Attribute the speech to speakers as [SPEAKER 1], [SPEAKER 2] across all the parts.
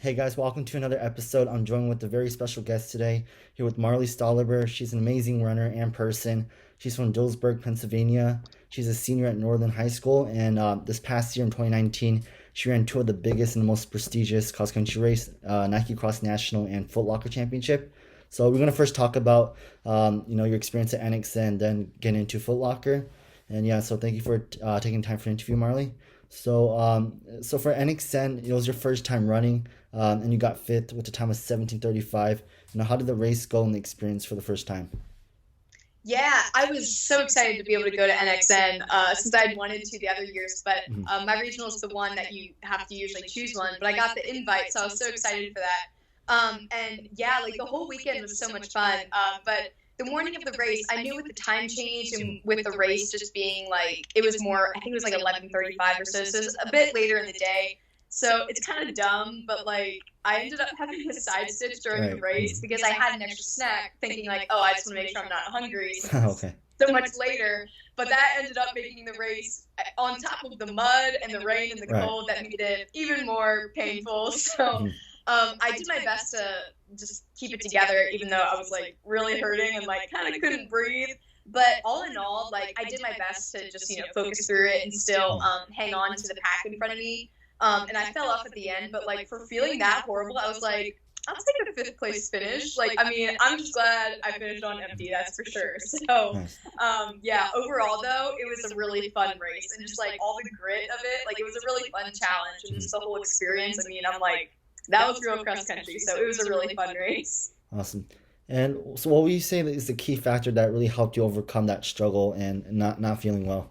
[SPEAKER 1] Hey guys, welcome to another episode. I'm joined with a very special guest today, here with Marlee Starliper. She's an amazing runner and person. She's from Dillsburg, Pennsylvania. She's a senior at Northern High School, and this past year in 2019, she ran two of the biggest and most prestigious cross country race, Nike Cross National and Foot Locker Championship. So we're gonna first talk about your experience at NXN, then get into Foot Locker. And yeah, so thank you for taking time for the interview, Marlee. So for NXN, it was your first time running, and you got fifth with a time of 17:35. How did the race go in the experience for the first time?
[SPEAKER 2] Yeah, I was so excited to be able to go to NXN since I'd wanted to the other years, but
[SPEAKER 1] Mhm.
[SPEAKER 2] my regional is the one that you have to usually choose one. But I got the invite, so I was so excited for that. And yeah, like the whole weekend was so much fun. But the morning of the race, I knew with the time change and with the race just being like it was more, I think it was like 11:35 or so, so it was a bit later in the day. So it's kind of dumb, but like I ended up having a side stitch during the
[SPEAKER 1] Right.
[SPEAKER 2] race because I had an extra snack, thinking like, oh, I just want to make sure I'm not hungry since it's
[SPEAKER 1] Okay.
[SPEAKER 2] so much later. But that ended up making the race on top of the mud and the rain and the
[SPEAKER 1] Right.
[SPEAKER 2] cold that made it even more painful. So
[SPEAKER 1] Mhm.
[SPEAKER 2] I did my best to just keep it together, even though I was like really hurting and like kind of couldn't breathe. But all in all, like I did my best to just focus through it and still hang on to the pack in front of me. And I fell off at the end, but like for feeling that horrible, I was like, I'll take a fifth place finish. Like, I mean, I'm just glad I finished on empty, that's for sure. So,
[SPEAKER 1] Nice.
[SPEAKER 2] yeah, overall though, it was a really fun race and just like all the grit of it, like it was a really fun challenge and just the whole experience. I mean, I'm like, that was real cross country, so it was a really fun race.
[SPEAKER 1] Awesome. And so, what would you say is the key factor that really helped you overcome that struggle and not feeling well?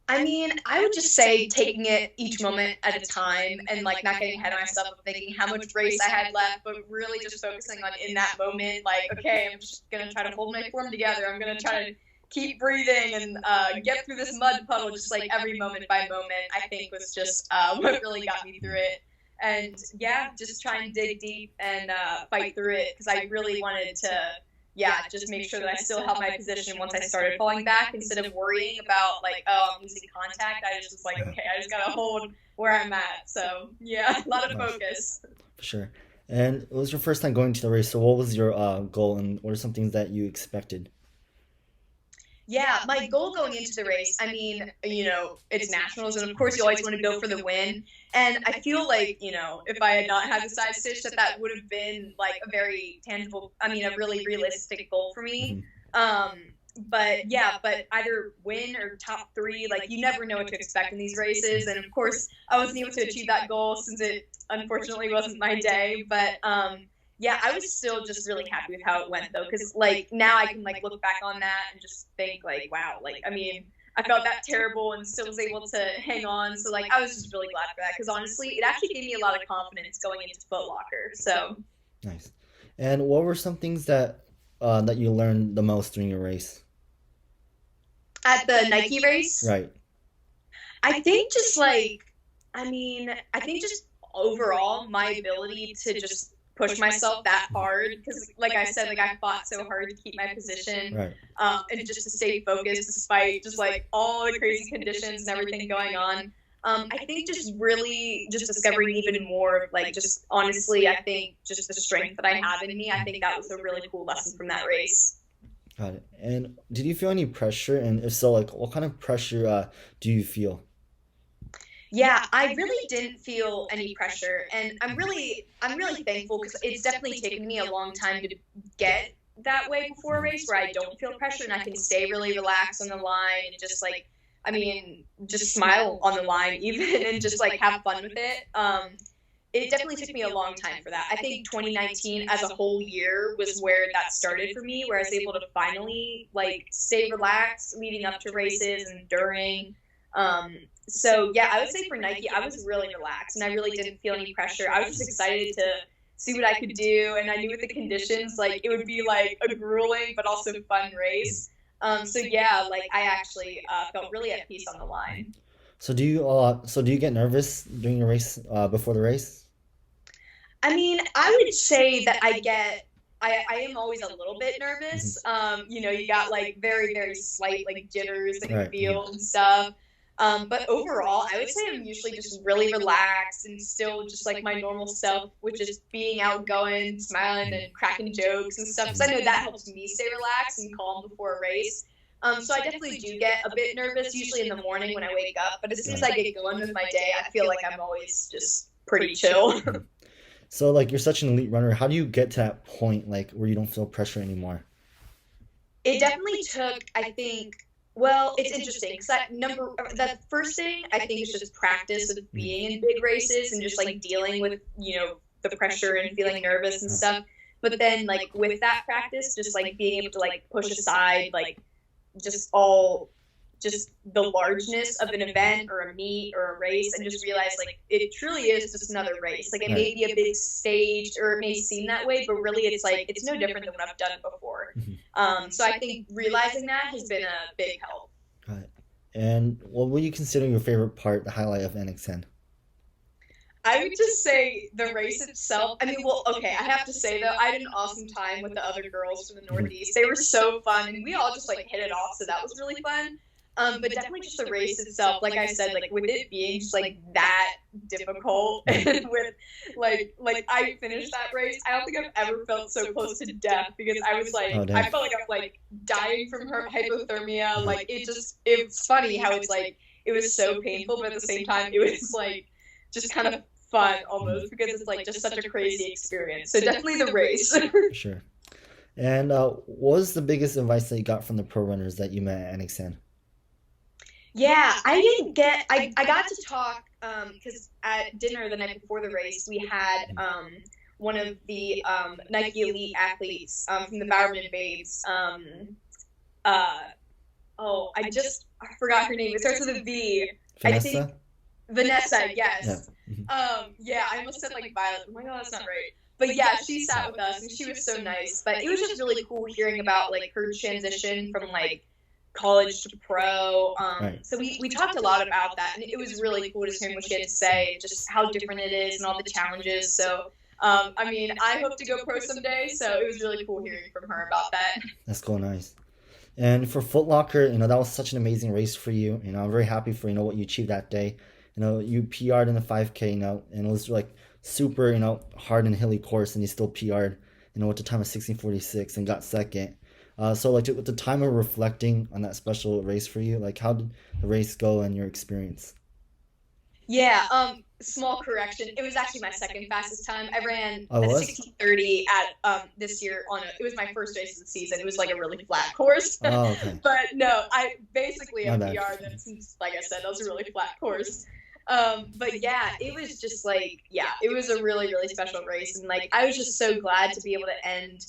[SPEAKER 2] I mean, I would just say taking it each moment at a time and like not getting ahead of myself of thinking how much race I had left, but really just focusing on in that moment, like, okay, I'm just gonna try to hold my form together. I'm gonna try to keep breathing and get through this mud puddle, just like every moment by moment. I think was just what really got me through it. And yeah, just try and dig deep and fight through it because I really wanted to yeah, just make sure that I still held my position once I started falling back instead of worrying about like, oh, I'm losing contact. I just was like, okay, I just gotta hold where I'm at. So yeah, a lot of
[SPEAKER 1] Nice.
[SPEAKER 2] focus.
[SPEAKER 1] For sure. And it was your first time going to the race, so what was your goal and what are some things that you expected?
[SPEAKER 2] Yeah, my goal going into the race, I mean, it's nationals, and of course you always want to go for the win. And I feel like, if I had not had the side stitch, that would have been like a very tangible, I mean, a really realistic goal for me.
[SPEAKER 1] Hmm.
[SPEAKER 2] Um, but yeah, but either win or top three, like you never know what to expect in these races. And of course, I wasn't able to achieve that goal since it unfortunately wasn't my day. But yeah, I was still just really happy with how it went though, because like now I can like look back on that and just think like, wow, like I mean, I felt that terrible and still was able to hang on. So like I was just really glad for that because honestly, it actually gave me a lot of confidence going into Foot Locker. So
[SPEAKER 1] Nice. And what were some things that you learned the most during your race?
[SPEAKER 2] at the Nike race,
[SPEAKER 1] Right.
[SPEAKER 2] I think just like, I mean, I think just overall my ability to just push myself that hard because like I said, like I fought so hard to keep my position
[SPEAKER 1] Right.
[SPEAKER 2] and just to stay focused despite just like all the crazy conditions and everything going on. I think just really just discovering even more of like just honestly, I think just the strength that I have in me. I think that was a really cool lesson from that race.
[SPEAKER 1] Got it. And did you feel any pressure? And if so, like what kind of pressure do you feel?
[SPEAKER 2] Yeah, I really didn't feel any pressure, and I'm really thankful because it's definitely taken me a long time to get that way before a
[SPEAKER 1] Mhm.
[SPEAKER 2] race where I don't feel pressure and I can stay really relaxed on the line and just like, I mean, just smile on the line even and just like have fun with it. It definitely took me a long time for that. I think 2019 as a whole year was where that started for me, where I was able to finally like stay relaxed leading up to races and during. Um, so yeah, I would say for Nike, I was really relaxed and I really didn't feel any pressure. I was just excited to see what I could do, and I knew with the conditions, like it would be like a grueling but also fun race. So yeah, like I actually felt really at peace on the line.
[SPEAKER 1] So do you get nervous during your race before the race?
[SPEAKER 2] I mean, I would say that I am always a little bit
[SPEAKER 1] Hmm.
[SPEAKER 2] nervous. You got like very, very slight like jitters that you
[SPEAKER 1] Right. Hmm.
[SPEAKER 2] feel and stuff. But overall, I would say I'm usually just really relaxed and still just like my normal self, which is being outgoing, smiling, and cracking jokes and stuff. Because I know that helps me stay relaxed and calm before a race. So I definitely do get a bit nervous, usually in the morning when I wake up. But as soon as I get going with my day, I feel like I'm always just pretty chill.
[SPEAKER 1] So like you're such an elite runner. How do you get to that point like where you don't feel pressure anymore?
[SPEAKER 2] It definitely took, I think, well, it's interesting because the first thing I think is just practice of being in big races and just like dealing with, the pressure and feeling nervous and stuff. But then like with that practice, just like being able to like push aside like just all just the largeness of an event or a meet or a race and just realize like it truly is just another race. Like it may be a big stage or it may seem that way, but really it's like it's no different than what I've done before. So I think realizing that has been a big help.
[SPEAKER 1] Got it. And what would you consider your favorite part, the highlight of NXN?
[SPEAKER 2] I would just say the race itself. I mean, well, okay, I have to say though, I had an awesome time with the other girls from the Northeast. They were so fun, and we all just like hit it off, so that was really fun. But definitely just the race itself, like I said, like with it being just like that difficult, and with like I finished that race. I don't think I've ever felt so close to death because I was like, I felt like I'm like dying from her hypothermia. Like it's funny how it's like it was so painful, but at the same time, it was like just kind of fun almost because it's like just such a crazy experience. So definitely the race.
[SPEAKER 1] Sure. And what was the biggest advice that you got from the pro runners that you met at NXN?
[SPEAKER 2] Yeah, I got to talk, because at dinner the night before the race, we had one of the Nike Elite athletes from the Bowerman Babes. I forgot her name. It starts with a V.
[SPEAKER 1] Vanessa?
[SPEAKER 2] I think Vanessa, yes.
[SPEAKER 1] Yeah.
[SPEAKER 2] I almost said like Violet. Oh my God, that's not right. But yeah, she sat with us and she was so nice. But it was just really cool hearing about like her transition from like college to pro. So we talked a lot about that, and it was really cool to hear what she had to say, just how different it is and all the challenges. So I mean, I hope to go pro someday, so it was really cool hearing from her about that.
[SPEAKER 1] That's cool, nice. And for Foot Locker, that was such an amazing race for you. I'm very happy for what you achieved that day. You PR'd in the 5K, and it was like super, hard and hilly course, and you still PR'd, with the time of 16:46 and got second. So like with the time of reflecting on that special race for you, like how did the race go and your experience?
[SPEAKER 2] Yeah, small correction. It was actually my second fastest time. I ran a 16:30 at this year it was my first race of the season. It was like a really flat course.
[SPEAKER 1] Oh, okay.
[SPEAKER 2] But no, I basically have PR that since, like I said, that was a really flat course. But yeah, it was just like, it was a really, really special race. And like, I was just so glad to be able to end,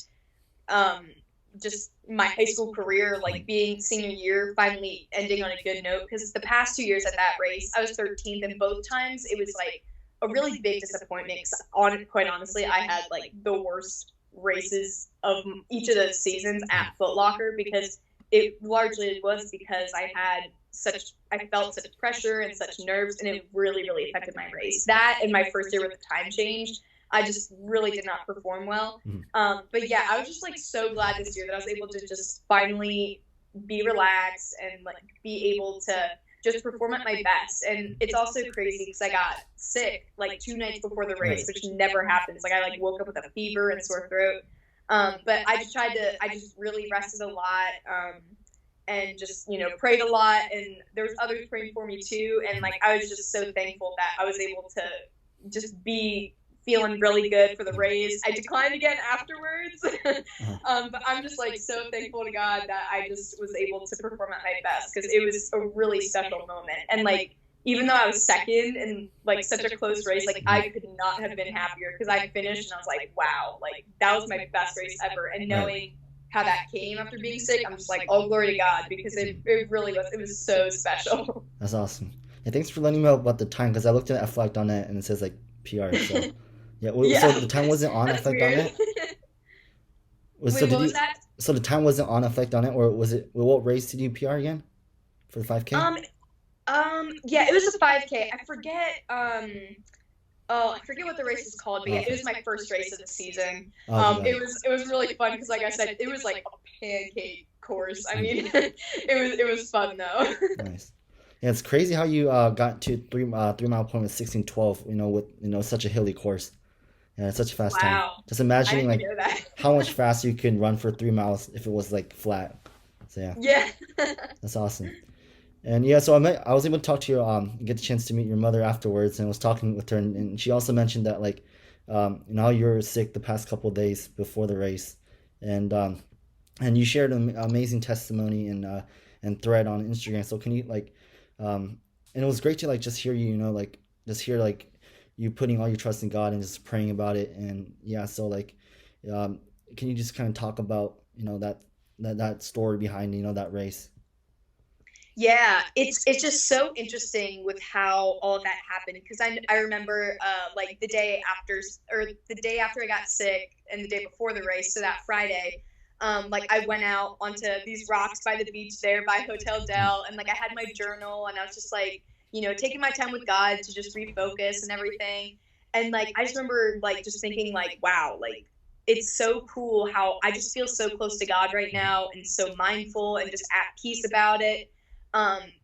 [SPEAKER 2] just my high school career, like being senior year, finally ending on a good note. Because the past 2 years at that race, I was 13th, and both times it was like a really big disappointment. Quite honestly, I had like the worst races of each of those seasons at Foot Locker because it largely was because I felt such pressure and such nerves, and it really, really affected my race. That and my first year with the time change, I just really did not perform well. But yeah, I was just like so glad this year that I was able to just finally be relaxed and like be able to just perform at my best. And it's also crazy because I got sick like 2 nights before the race, which never happens. Like I like woke up with a fever and sore throat. But I just really rested a lot. And just, prayed a lot, and there was others praying for me too. And like, I was just so thankful that I was able to just be feeling really good for the race. I declined again afterwards. But I'm just like so thankful to God that I just was able to perform at my best because it was a really special moment. And like, even though I was second in like such a close race, like I could not have been happier because I finished and I was like, wow, like that was my best race ever. And knowing how that came after being sick, I'm just like, all glory to God, because it really was, it was so special.
[SPEAKER 1] That's awesome. And thanks for letting me know about the time, because I looked at flight.net and it says like PR. So so the time wasn't on flight.net?
[SPEAKER 2] What was that?
[SPEAKER 1] So the time wasn't on flight.net, or was it, what race did you PR again for the 5K?
[SPEAKER 2] Yeah, it was a 5K. I forget what the race is called, but yeah, it was my first race of the season. It was really fun because, like I said, it was like a pancake course. I mean, it was fun though.
[SPEAKER 1] Nice. Yeah, it's crazy how you got to 3 mile point with 16:12. With such a hilly course. Yeah, it's such a fast time.
[SPEAKER 2] Wow.
[SPEAKER 1] Just
[SPEAKER 2] I
[SPEAKER 1] imagining
[SPEAKER 2] didn't
[SPEAKER 1] like
[SPEAKER 2] know that.
[SPEAKER 1] how much faster you can run for 3 miles if it was like flat. So yeah,
[SPEAKER 2] Yeah.
[SPEAKER 1] that's awesome. And yeah, so I was able to talk to your get the chance to meet your mother afterwards, and was talking with her, and she also mentioned that like, how you were sick the past couple of days before the race, and you shared an amazing testimony and thread on Instagram. So can you like, and it was great to like just hear you, like just hear like you putting all your trust in God and just praying about it, and yeah, so like, um, can you just kind of talk about that story behind that race?
[SPEAKER 2] Yeah, it's just so interesting with how all of that happened because I remember like the day after I got sick and the day before the race, so that Friday, like I went out onto these rocks by the beach there by Hotel Del, and like I had my journal and I was just like, taking my time with God to just refocus and everything. And like I just remember like just thinking like, wow, like it's so cool how I just feel so close to God right now and so mindful and just at peace about it.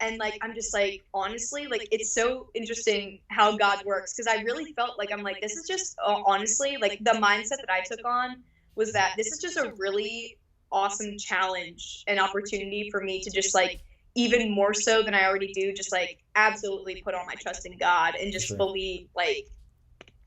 [SPEAKER 2] And like I'm just like honestly like it's so interesting how God works because I really felt like I'm like this is just honestly like the mindset that I took on was that this is just a really awesome challenge and opportunity for me to just like even more so than I already do just like absolutely put all my trust in God and
[SPEAKER 1] For
[SPEAKER 2] just
[SPEAKER 1] sure.
[SPEAKER 2] believe like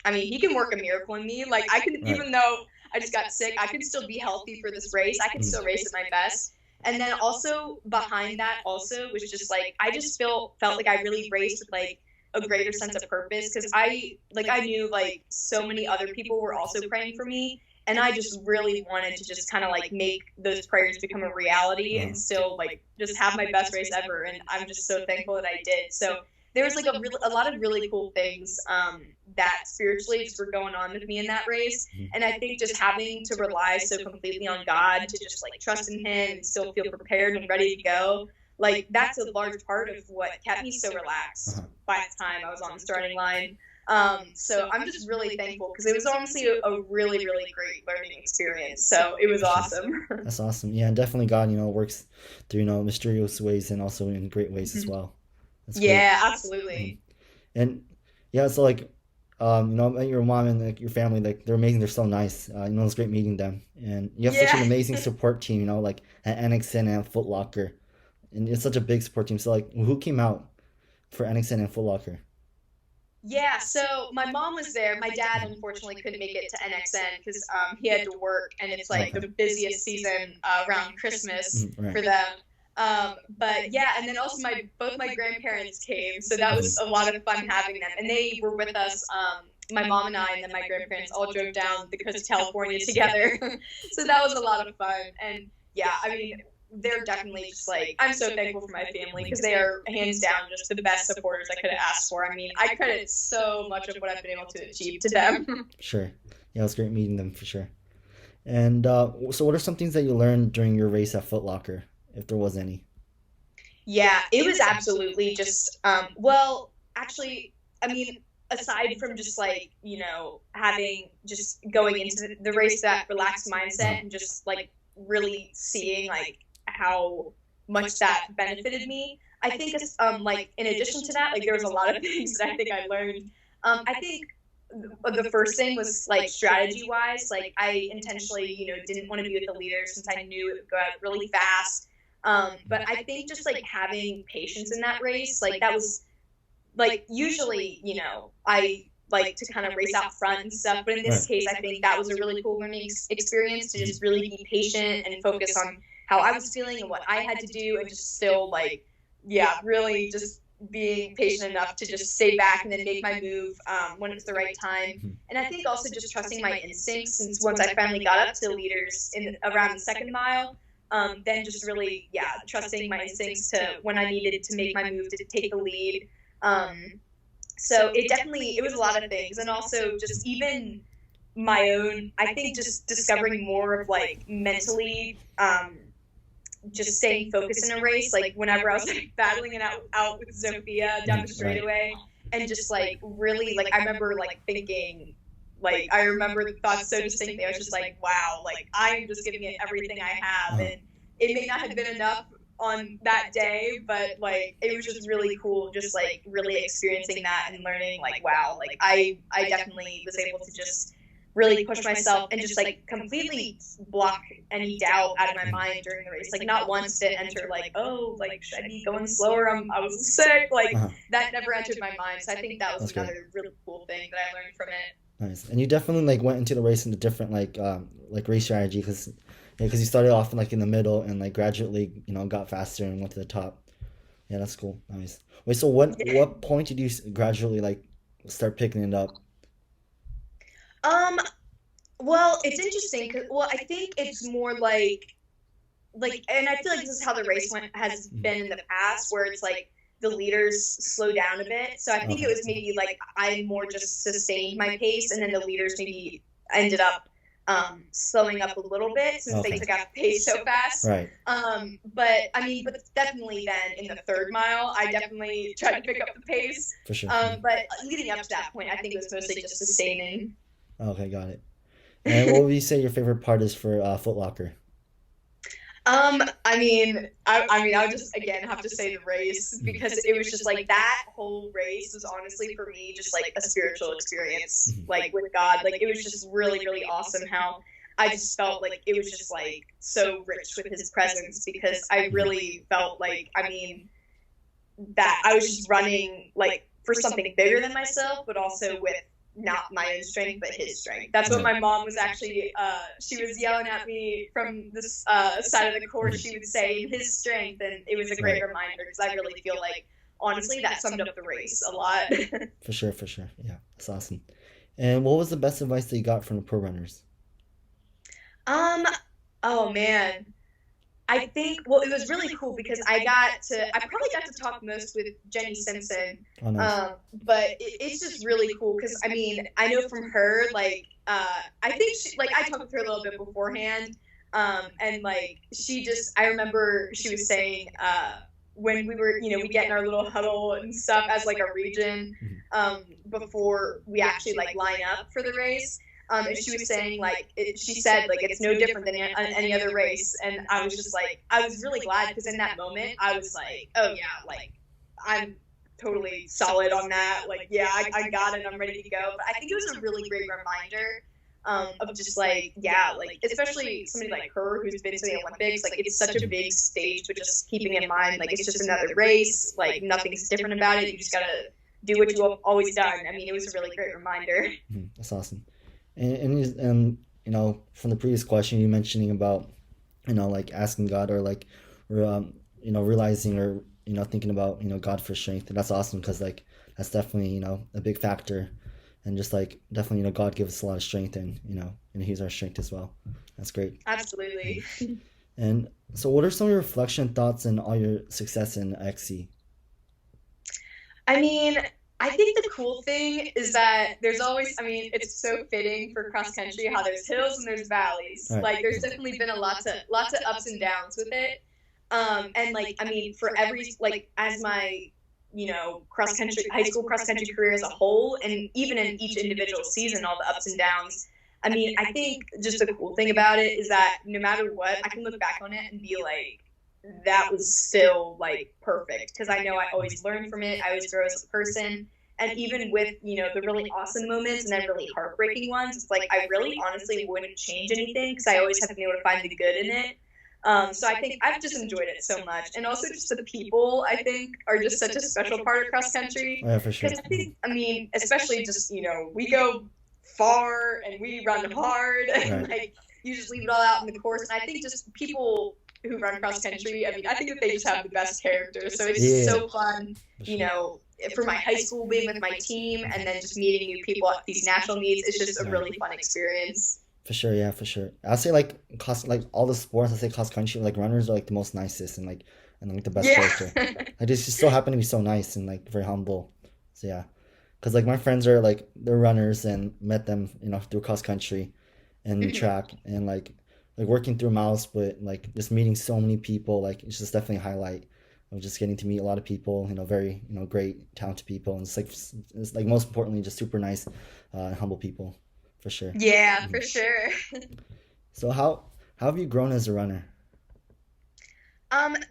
[SPEAKER 2] I mean, he can work a miracle in me. Like I can,
[SPEAKER 1] Right.
[SPEAKER 2] even though I just got sick, I can still be healthy for this race. I can still race at my best. And then also behind that also was just like I just felt like I really raced with like a greater sense of purpose because I knew like so many other people were also praying for me and I just really wanted to just kind of like make those prayers become a reality
[SPEAKER 1] Uh,
[SPEAKER 2] and still like just have my best race ever and I'm just so thankful that I did. So there was like a lot of really cool things that spiritually just were going on with me in that race. And I think just having to rely so completely on God to just like trust in Him and still feel prepared and ready to go, like that's a large part of what kept me so relaxed
[SPEAKER 1] uh-huh.
[SPEAKER 2] by the time I was on the starting line. So I'm just really thankful because it was honestly a really, really great learning experience. So it was
[SPEAKER 1] For sure.
[SPEAKER 2] awesome.
[SPEAKER 1] That's awesome. Yeah, and definitely God, works through, mysterious ways and also in great ways as well. That's great.
[SPEAKER 2] Yeah,
[SPEAKER 1] Mhm.
[SPEAKER 2] absolutely.
[SPEAKER 1] And yeah, so like, your mom and like your family, like they're amazing. They're so nice. It's great meeting them. And you have such
[SPEAKER 2] Yeah.
[SPEAKER 1] an amazing support team. Like at NXN and Foot Locker, and it's such a big support team. So like, who came out for NXN and Foot Locker?
[SPEAKER 2] Yeah, so my mom was there. My dad unfortunately couldn't make it to NXN because he had to work, and it's like
[SPEAKER 1] Okay.
[SPEAKER 2] the busiest season around Christmas
[SPEAKER 1] Right.
[SPEAKER 2] for them. But yeah, and then also my both my grandparents came, so that was a lot of fun having them, and they were with us. My mom and I, and then my grandparents all drove down the coast of California together, so that was a lot of fun. And yeah, I mean, they're definitely just like I'm so thankful for my family because they are hands down just the best supporters I could have asked for. I mean, I credit so much of what I've been able to achieve to them.
[SPEAKER 1] Sure. Yeah, it was great meeting them for sure. And so, what are some things that you learned during your race at Foot Locker, if there was any?
[SPEAKER 2] Yeah, it was absolutely just well, actually, I mean, aside from just like, having just going into the race that relaxed mindset and just like really seeing like how much that benefited me. I think it's like in addition to that, like there was a lot of things that I think I learned. I think the first thing was like strategy wise, like I intentionally, didn't want to be with the leader since I knew it would go out really fast. But I think just like having patience in that race, like that was like usually, I like to kind of race out front and stuff. But in this
[SPEAKER 1] Right.
[SPEAKER 2] case, I think that was a really cool learning experience to just really be patient and focus on how I was feeling and what I had to do and just still like, yeah, really just being patient enough to just stay back and then make my move when it's the right time. And I think also just trusting my instincts since once I finally got up to the leaders in around the second mile, then just really, yeah, trusting my instincts to when I needed to make my move to take the lead. Um, so it was a lot of things. And also just even my own, I think just discovering more of like mentally, just staying focused in a race. Like whenever I was like battling it out with Zofia down the
[SPEAKER 1] Right.
[SPEAKER 2] straightaway and just like really, like, I remember like thinking, like, I remember the thoughts so distinctly. I was just like, wow, like I am just giving it everything I have.
[SPEAKER 1] Uh-huh.
[SPEAKER 2] And it may not have been enough on that day, but like it was just really cool, just like really experiencing that and learning like wow, like I definitely was able to just really push myself and just like completely block any doubt out of my
[SPEAKER 1] Mhm.
[SPEAKER 2] mind during the race. Like not once did it enter like, oh, like should I be going slower? I was sick. Like
[SPEAKER 1] Uh-huh.
[SPEAKER 2] that never entered my mind. So I think that was
[SPEAKER 1] That's great.
[SPEAKER 2] another really cool thing that I learned from it.
[SPEAKER 1] Nice. And you definitely like went into the race in a different like race strategy because because you started off like in the middle and like gradually got faster and went to the top. Yeah, that's cool. Nice. Wait, so what point did you gradually like start picking it up?
[SPEAKER 2] Um, well, it's interesting because well, I think it's more like, and I feel like this is how the race went has
[SPEAKER 1] Mhm.
[SPEAKER 2] been in the past, where it's like the leaders slow down a bit. So I think it
[SPEAKER 1] Okay.
[SPEAKER 2] was maybe like I more just sustained my pace, and then the leaders maybe ended up slowing up a little bit since they
[SPEAKER 1] Okay.
[SPEAKER 2] took out the pace so fast.
[SPEAKER 1] Right.
[SPEAKER 2] But I mean, but definitely then in the third mile, I definitely tried to pick up the pace.
[SPEAKER 1] For sure.
[SPEAKER 2] But leading up to that point, I think it was mostly just sustaining.
[SPEAKER 1] Okay, got it. And what would you say your favorite part is for Foot Locker?
[SPEAKER 2] I mean, I would just again have to say the race
[SPEAKER 1] Mhm.
[SPEAKER 2] because it was just like that whole race was honestly for me just like a spiritual experience,
[SPEAKER 1] Mhm.
[SPEAKER 2] like with God. Like it was just really, really awesome how I just felt like it was just like so rich with His presence because I
[SPEAKER 1] Mhm.
[SPEAKER 2] really felt like, I mean, that I was just running like for something bigger than myself, but also with not my own strength, but his strength. That's what
[SPEAKER 1] Right.
[SPEAKER 2] my mom was actually, she was yelling at me from this side of the course.
[SPEAKER 1] Mhm.
[SPEAKER 2] She would say, his strength. And it was a great
[SPEAKER 1] Right.
[SPEAKER 2] reminder because I really feel like, honestly, that summed up the race a lot.
[SPEAKER 1] For sure, for sure. Yeah, that's awesome. And what was the best advice that you got from the pro runners?
[SPEAKER 2] um, oh man. I think well, it was really cool because I probably got to talk most with Jenny Simpson,
[SPEAKER 1] Oh, nice.
[SPEAKER 2] but it's just really cool because I mean I know from her like I think she like I talked with her a little bit beforehand, and like she just I remember she was saying when we were we get in our little huddle and stuff as like a region
[SPEAKER 1] Mhm.
[SPEAKER 2] before we actually like line up for the race. And she was saying like she said like it's no different than any other race, and I was just like I was really glad because in that moment I was like, oh yeah, like I'm totally solid on that, like yeah, I got it, I'm ready to go. But I think it was a really great reminder of just like yeah, like especially somebody like her who's been to the Olympics, like it's such a big stage, but just keeping in mind like it's just another race, like nothing's different about it, you just gotta do what you've always done. I mean, it was a really great reminder.
[SPEAKER 1] Mhm. That's awesome. From the previous question, you mentioning about, like asking God or like, or, realizing or, thinking about, God for strength. And that's awesome because like, that's definitely, a big factor. And just like, definitely, God gives us a lot of strength and, and He's our strength as well. That's great. Mhm.
[SPEAKER 2] Absolutely.
[SPEAKER 1] And so, what are some of your reflection thoughts and all your success in XC?
[SPEAKER 2] I mean, I think the cool thing is that there's always, I mean, it's so fitting for cross country how there's hills and there's valleys.
[SPEAKER 1] Right.
[SPEAKER 2] Like there's definitely been a lots of ups and downs with it. And like I mean, for every like as my cross country high school cross country career as a whole, and even in each individual season, all the ups and downs. I mean, I think just the cool thing about it is that no matter what, I can look back on it and be like, that was still like perfect because I know I always learn from it. I always grow as a person. And even with, the really awesome moments and then really heartbreaking ones, it's like I really honestly wouldn't change anything because I always have been able to find the good in it. So I think I've just enjoyed it so much. And also just the people, I think, are just such a special part of cross country.
[SPEAKER 1] Oh, yeah, for sure.
[SPEAKER 2] Because I think, I mean, especially just, we go far and we run hard and
[SPEAKER 1] Right.
[SPEAKER 2] like you just leave it all out in the course. And I think just people who run cross country, I mean, I think that they just have the best characters. So it's just
[SPEAKER 1] Yeah,
[SPEAKER 2] so fun,
[SPEAKER 1] for
[SPEAKER 2] you
[SPEAKER 1] sure.
[SPEAKER 2] know, for my high school being with my team and then just meeting new people at these national meets. It's just a
[SPEAKER 1] Right.
[SPEAKER 2] really fun experience.
[SPEAKER 1] For sure, yeah, for sure. I'd say like like all the sports, I say cross country, like runners are like the most nicest and like the best
[SPEAKER 2] Yeah.
[SPEAKER 1] character. Like they just so happen to be so nice and like very humble. So yeah, because like my friends are like they're runners and met them through cross country and the track and like working through miles, but like just meeting so many people, like it's just definitely a highlight of just getting to meet a lot of people, very great talented people, and it's like most importantly just super nice, humble people, for sure.
[SPEAKER 2] Yeah,
[SPEAKER 1] Mhm.
[SPEAKER 2] for sure.
[SPEAKER 1] So how have you grown as a runner?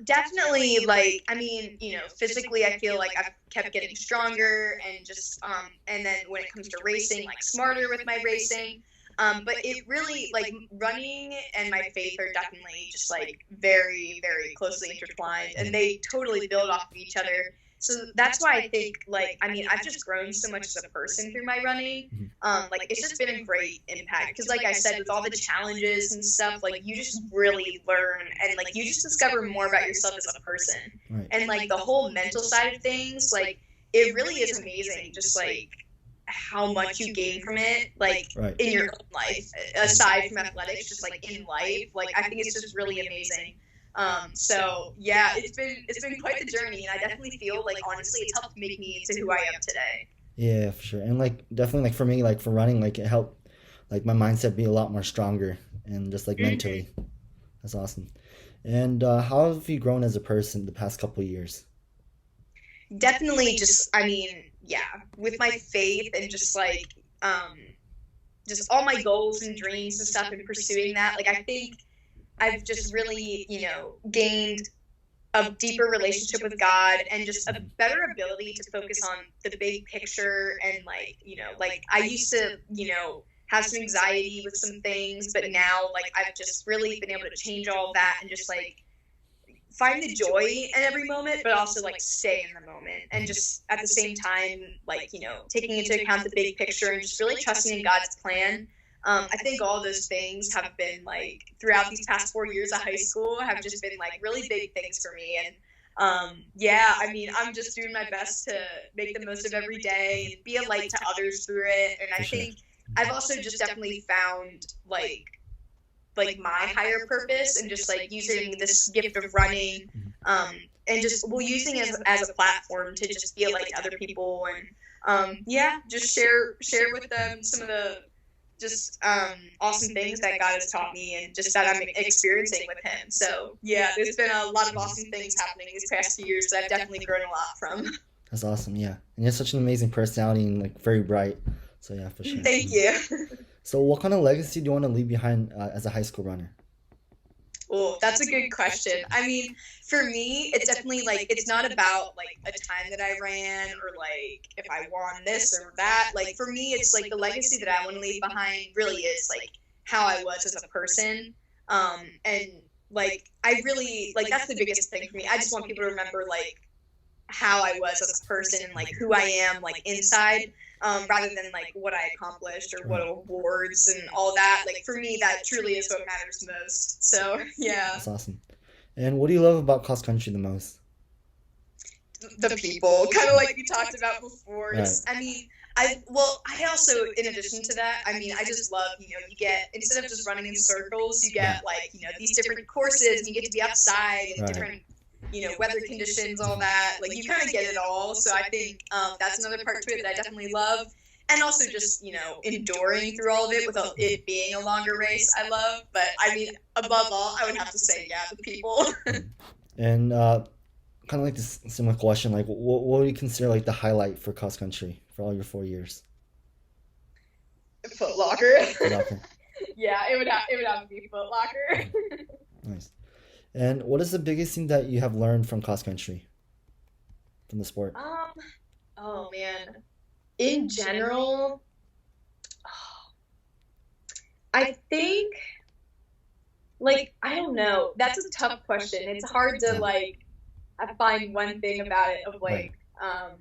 [SPEAKER 2] Definitely, like, I mean, physically, I feel like I've kept getting stronger and just, and then when it comes to racing, like, smarter with my racing. But it really, like, running and my faith are definitely just, like, very, very closely intertwined, and they totally build off of each other. So that's why I think, like, I mean, I've just grown so much as a person through my running. Like, it's just been a great impact because, like I said, with all the challenges and stuff, like, you just really learn and, like, you just discover more about yourself as a person.
[SPEAKER 1] Right.
[SPEAKER 2] And, like, the whole mental side of things, like, it really is amazing just, like, how much you gain from it, like,
[SPEAKER 1] Right.
[SPEAKER 2] in your own life, aside from athletics, just, like, in life. Like, I think it's just really amazing. So yeah, it's been quite the journey, and I definitely feel like honestly it's helped make me into who I am today.
[SPEAKER 1] Yeah, for sure. And like definitely like for me, like for running, like it helped like my mindset be a lot more stronger and just like
[SPEAKER 2] Hmm.
[SPEAKER 1] mentally. That's awesome. And how have you grown as a person the past couple of years?
[SPEAKER 2] Definitely just, I mean, yeah, with my faith and just like um just all my goals and dreams and stuff and pursuing that, like I think I've just really, gained a deeper relationship with God and just a better ability to focus on the big picture. And like I used to, have some anxiety with some things, but now like I've just really been able to change all of that and just like find the joy in every moment, but also like stay in the moment and just at the same time, like, taking into account the big picture and just really trusting in God's plan. I think all those things have been like throughout these past 4 years of high school have just been like really big things for me. And yeah, I mean, I'm just doing my best to make the most of every day and be a light to others through it. And
[SPEAKER 1] For
[SPEAKER 2] I
[SPEAKER 1] sure.
[SPEAKER 2] think I've also just definitely found like my higher purpose and just like using this gift of running, and just well using it as a platform to just be a light to other people. And yeah, just share with them some of the just awesome things that God has taught me and just that I'm experiencing with him. So yeah, there's been a lot of awesome things happening these past 2 years that I've definitely grown a lot from.
[SPEAKER 1] That's awesome. Yeah. And you have such an amazing personality and like very bright. So yeah, for sure.
[SPEAKER 2] Thank you.
[SPEAKER 1] So what kind of legacy do you want to leave behind as a high school runner?
[SPEAKER 2] Oh, that's a good question. I mean, for me, it's definitely like it's not about like a time that I ran or like if I won this or that. Like for me, it's like the legacy that I want to leave behind really is like how I was as a person. And like I really like that's the biggest thing for me. I just want people to remember like how I was as a person and like who I am like inside, rather than like what I accomplished or what
[SPEAKER 1] Right.
[SPEAKER 2] awards and all that. Like for me, that truly is what matters most. So yeah,
[SPEAKER 1] That's awesome. And what do you love about cross country the most?
[SPEAKER 2] the people, kind of like we talked about before.
[SPEAKER 1] Right.
[SPEAKER 2] Just I mean. I also, in addition to that, I mean, I just love, you get, instead of just running in circles, you get like, these different courses and you get to be outside and
[SPEAKER 1] Right.
[SPEAKER 2] different weather conditions, all that. Like you kind of get it all. So I think that's another part to it that I definitely love. And also just, enduring through all of it without it being a longer race, I love. But I mean, above all, I would have to say, yeah, the people.
[SPEAKER 1] And kind of like this similar question, like what would you consider like the highlight for cross country for all your 4 years?
[SPEAKER 2] Foot Locker.
[SPEAKER 1] Foot Locker.
[SPEAKER 2] Yeah, it would have to be Foot Locker.
[SPEAKER 1] Nice. And what is the biggest thing that you have learned from cross country, from the sport?
[SPEAKER 2] Um, oh man. In general, I think like I don't know. That's a tough question. It's hard to
[SPEAKER 1] Yeah.
[SPEAKER 2] like I find one thing about it of
[SPEAKER 1] Right.
[SPEAKER 2] like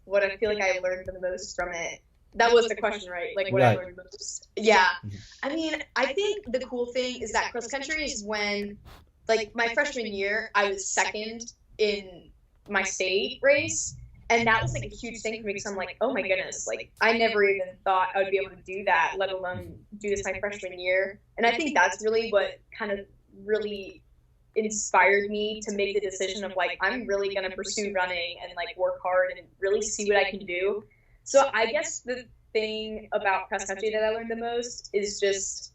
[SPEAKER 2] what I feel like I learned the most from it. That was the question, right? Like what I
[SPEAKER 1] Right.
[SPEAKER 2] learned most. Yeah.
[SPEAKER 1] Mhm.
[SPEAKER 2] I mean, I think the cool thing is that cross country is when like my freshman year, I was second in my state race. And that was like a huge thing for me because I'm like, oh my goodness, like I never even thought I would be able to do that, let alone do this my freshman year. And I think that's really what kind of really inspired me to make the decision of like, I'm really going to pursue running and like work hard and really see what I can do. So I guess the thing about cross country that I learned the most is just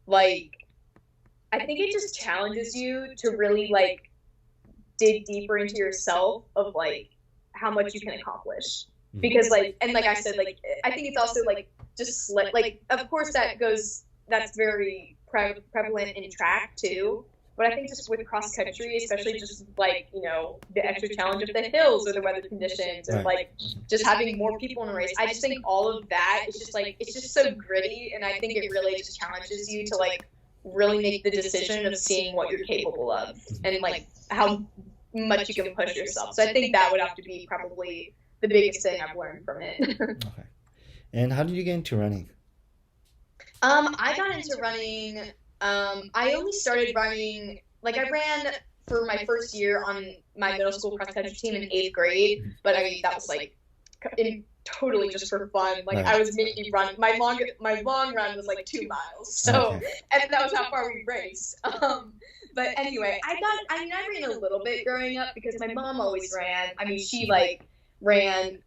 [SPEAKER 2] like, I think it just challenges you to really like dig deeper into yourself of like how much you can accomplish. Because like and like I said, like I think it's also like just like of course that's very prevalent in track too. But I think just with cross country, especially just like, you know, the extra challenge of the hills or the weather conditions or
[SPEAKER 1] Right.
[SPEAKER 2] like just having more people in a race, I just think all of that is just like, it's just so gritty. And I think it really just challenges you to like really make the decision of seeing what you're capable of and like how much you can push yourself. So I think that would have to be probably the biggest thing I've learned from it.
[SPEAKER 1] Okay. And how did you get into running?
[SPEAKER 2] I got into running. I only started running, like I ran for my first year on my middle school cross country team in 8th grade, but I mean that was like totally just for fun. Like
[SPEAKER 1] Right.
[SPEAKER 2] I was making run. My long run was like 2 miles. So
[SPEAKER 1] Okay.
[SPEAKER 2] and that was how far we raced. But anyway, I ran a little bit growing up because my mom always ran. I mean, she like ran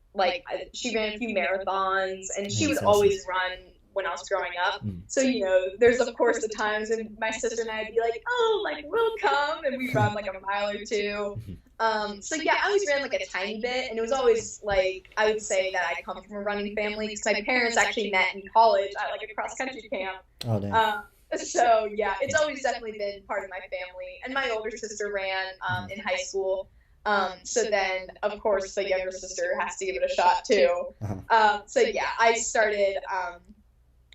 [SPEAKER 2] she ran a few marathons and she would
[SPEAKER 1] Makes sense.
[SPEAKER 2] always run when I was growing up. So, you know, there's of course the times when my sister and I'd be like, oh, like we'll come and we run like a mile or two. So yeah, I always ran like a tiny bit, and it was always like I would say that I come from a running family because my parents actually met in college at like a cross country camp.
[SPEAKER 1] Oh, dang.
[SPEAKER 2] So yeah, it's always definitely been part of my family. And my older sister ran in high school. So then, of course, the younger sister has to give it a shot too. So yeah, I started.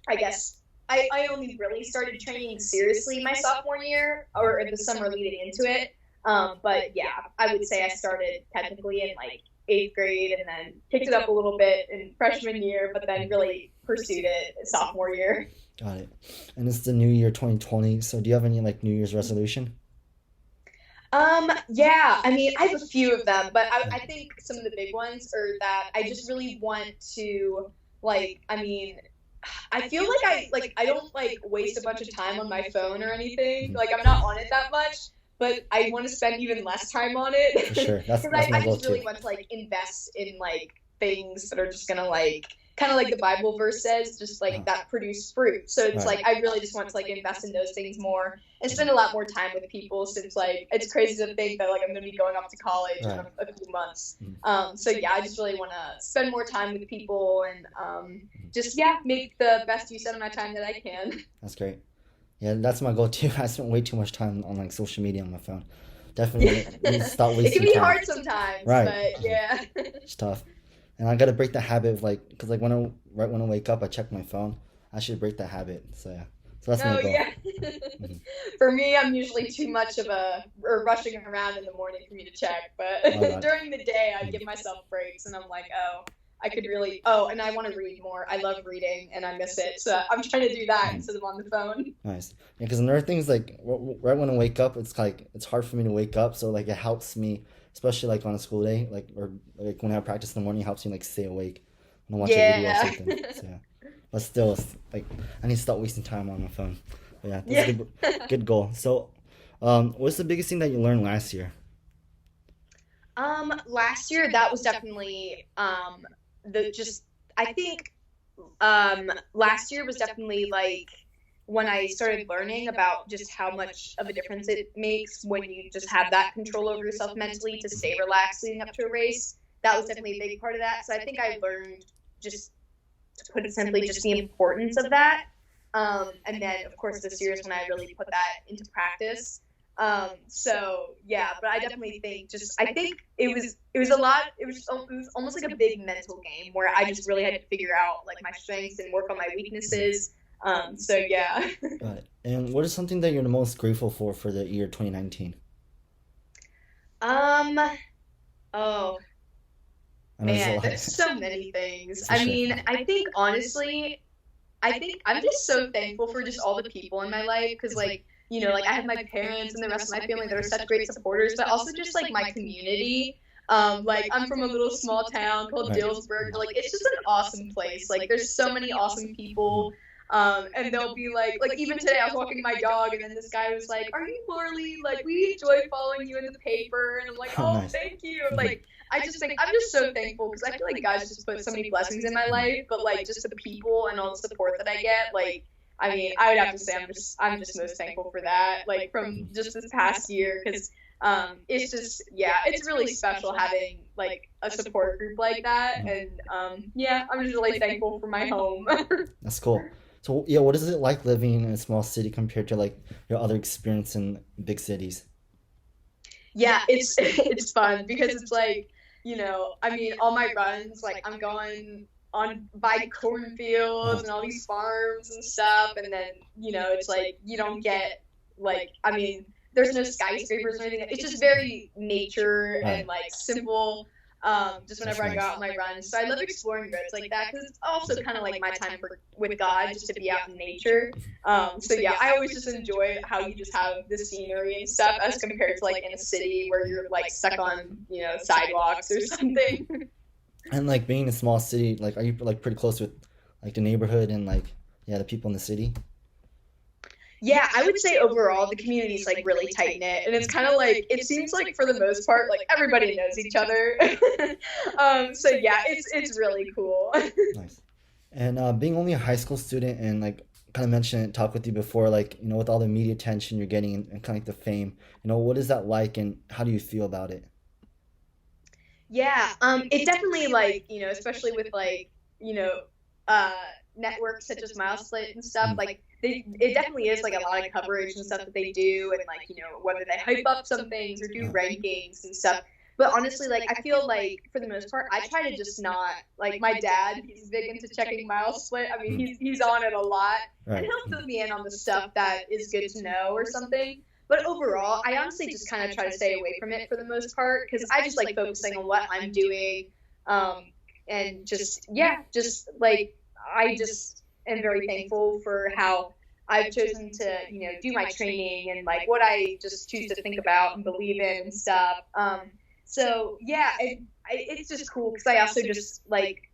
[SPEAKER 2] I guess I only really started training seriously my sophomore year or the summer leading into it. But yeah, I would say I started technically in like 8th grade and then picked it up a little bit in freshman year, but then really pursued it sophomore year.
[SPEAKER 1] Got it. And it's the new year 2020. So do you have any like New Year's resolution?
[SPEAKER 2] Yeah, I mean, I have a few of them, but I think some of the big ones are that I just really want to, like, I mean, I feel like I don't like waste a bunch of time on my phone or anything. Like I'm not on it that much, but I want to spend even less time on
[SPEAKER 1] For
[SPEAKER 2] it
[SPEAKER 1] sure. That's
[SPEAKER 2] because
[SPEAKER 1] that's my
[SPEAKER 2] I
[SPEAKER 1] goal
[SPEAKER 2] just really
[SPEAKER 1] too.
[SPEAKER 2] want to like invest in like things that are just gonna like kind of like the Bible verse says, just like that produce fruit. So it's
[SPEAKER 1] Right.
[SPEAKER 2] like I really just want to like invest in those things more and spend a lot more time with people since like it's crazy to think that like I'm gonna be going off to college in
[SPEAKER 1] Right.
[SPEAKER 2] a few months.
[SPEAKER 1] Mhm.
[SPEAKER 2] So yeah, I just really want to spend more time with people and just yeah, make the best use out of my time that I can.
[SPEAKER 1] That's great. Yeah, that's my goal too. I spent way too much time on like social media on my phone.
[SPEAKER 2] Yeah,
[SPEAKER 1] Definitely need to stop
[SPEAKER 2] it can
[SPEAKER 1] wasting
[SPEAKER 2] be
[SPEAKER 1] time.
[SPEAKER 2] hard sometimes,
[SPEAKER 1] Right.
[SPEAKER 2] but yeah.
[SPEAKER 1] It's tough. And I gotta break the habit of like, cause like right when I wake up, I check my phone. I should break that habit. So yeah. So that's my
[SPEAKER 2] Oh
[SPEAKER 1] goal.
[SPEAKER 2] yeah.
[SPEAKER 1] Hmm.
[SPEAKER 2] For me, I'm usually too much of a or rushing around in the morning for me to check,
[SPEAKER 1] Oh
[SPEAKER 2] but
[SPEAKER 1] God.
[SPEAKER 2] during the day, I
[SPEAKER 1] Mhm.
[SPEAKER 2] give myself breaks, and I'm like, oh, I could really. Oh, and I want to read more. I love reading, and I miss it, so I'm trying to do that
[SPEAKER 1] Mhm.
[SPEAKER 2] instead of on the phone.
[SPEAKER 1] Nice. Yeah, because another thing is like right when I wake up, it's like it's hard for me to wake up. So like it helps me, especially like on a school day, like or like when I have practice in the morning, it helps me like stay awake and watch a video or
[SPEAKER 2] Yeah.
[SPEAKER 1] something. So yeah. But still, it's like I need to stop wasting time on my phone. But yeah, that's a
[SPEAKER 2] Yeah.
[SPEAKER 1] good goal. So, what's the biggest thing that you learned last year?
[SPEAKER 2] Last year that was definitely the just I think last year was definitely like when I started learning about just how much of a difference it makes when you just have that control over yourself mentally to stay relaxed leading up to a race. That was definitely a big part of that. So I think I learned just to put it simply, just the importance of that. And then, of course, this year is when I really put that into practice. So yeah, but I definitely think just I think it was a lot. It was almost like a big mental game where I just really had to figure out like my strengths and work on my weaknesses. So yeah.
[SPEAKER 1] Got it. And what is something that you're the most grateful for the year 2019?
[SPEAKER 2] Um. Oh
[SPEAKER 1] I know there's a
[SPEAKER 2] man,
[SPEAKER 1] lot.
[SPEAKER 2] there's so many things.
[SPEAKER 1] For
[SPEAKER 2] I
[SPEAKER 1] sure.
[SPEAKER 2] mean, I think honestly, I think I'm just so thankful for just all the people in my life because, like, you know, like I have my parents and the rest of my family that are such great supporters, but also just like my community. Like I'm from a little small town called
[SPEAKER 1] Right.
[SPEAKER 2] Dillsburg. Like it's just an awesome place. Like there's so many awesome people. And they'll be like even today I was walking my dog and then this guy was like, "Are you Marlee? Like we enjoy following you in the paper." And I'm like,
[SPEAKER 1] Oh,
[SPEAKER 2] "Oh,
[SPEAKER 1] nice.
[SPEAKER 2] thank you."
[SPEAKER 1] Mhm.
[SPEAKER 2] Like I just think I'm just so thankful because I feel like God's just put so many blessings in my life, but like just the people and all the support that I get, like I mean, I would have to say I'm just most thankful for that, like from just this past year, because it's just yeah, it's really special having like a support group like that, and yeah, I'm just really thankful for my home.
[SPEAKER 1] That's cool. So yeah, what is it like living in a small city compared to like your other experience in big cities?
[SPEAKER 2] Yeah, it's it's fun because it's like, I mean, all my runs, like I'm going on by cornfields
[SPEAKER 1] Uh-huh.
[SPEAKER 2] and all these farms and stuff, and then, it's like you don't get like, I mean, there's no skyscrapers or anything. It's just very nature and
[SPEAKER 1] Right.
[SPEAKER 2] like simple. Just
[SPEAKER 1] That's
[SPEAKER 2] whenever I go
[SPEAKER 1] nice.
[SPEAKER 2] out on my runs, so I love exploring roads like that because it's also kind of like my time for with God, just to be out in nature. So yeah, I always just enjoy how you just have the scenery and stuff as compared to like in a city where you're like stuck on, sidewalks or something.
[SPEAKER 1] And like being in a small city, like are you like pretty close with like the neighborhood and like yeah, the people in the city?
[SPEAKER 2] Yeah, I would say overall the community's like really tight knit, and it's kind of like it seems like for the most part like everybody knows each other. So yeah, it's really cool.
[SPEAKER 1] Nice. And being only a high school student and like kind of mentioned it, talked with you before, like, you know, with all the media attention you're getting and kind of like the fame, you know, what is that like and how do you feel about it?
[SPEAKER 2] Yeah, it definitely like, especially with like, you know, uh networks such as Mileslit and stuff,
[SPEAKER 1] Mhm.
[SPEAKER 2] like it definitely is like a lot of coverage and stuff that they do, and like, whether they hype up some things or do
[SPEAKER 1] Uh,
[SPEAKER 2] rankings and stuff. But honestly, like I feel like for the most part, I try to just not like my dad, he's big into checking Mileslit. I mean,
[SPEAKER 1] mhm.
[SPEAKER 2] he's on it a lot, and
[SPEAKER 1] Right.
[SPEAKER 2] he'll
[SPEAKER 1] Mhm.
[SPEAKER 2] fill me in on the stuff that is good to know or something. But overall, I honestly just kind of try to stay away from it for the most part because I just like focusing on what I'm doing. Um, and just, yeah, just like I just am very thankful for how I've chosen to, do my training and like what I just choose to think about and believe in and stuff. So yeah, it's just cool because I also just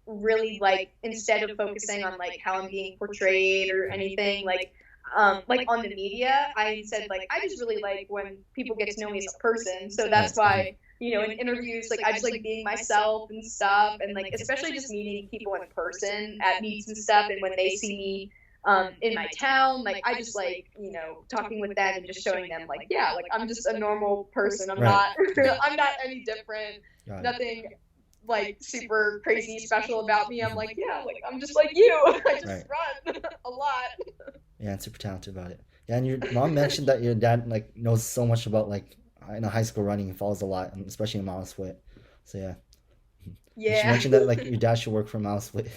[SPEAKER 2] really like instead of focusing on like how I'm being portrayed or anything like on the media, I said like I just really like when people get to know me as a person. So
[SPEAKER 1] Right.
[SPEAKER 2] that's
[SPEAKER 1] Mhm.
[SPEAKER 2] why, in interviews, like I just like being myself and stuff, and like especially just meeting people in person at meets and stuff, and when they see me in my town, like I just like, talking with them and just showing them like, yeah, like I'm just a normal person. I'm
[SPEAKER 1] Right.
[SPEAKER 2] not I'm not any different.
[SPEAKER 1] Got it.
[SPEAKER 2] Nothing like super crazy special about me. I'm like, yeah, like I'm just like you. I just
[SPEAKER 1] Right.
[SPEAKER 2] run a lot.
[SPEAKER 1] Yeah, and super talented about it. Yeah, and your mom mentioned that your dad like knows so much about like in a high school running and follows a lot, and especially in Mouse Split. So yeah, and she
[SPEAKER 2] Yeah.
[SPEAKER 1] mentioned that like your dad should work for Mouse Split.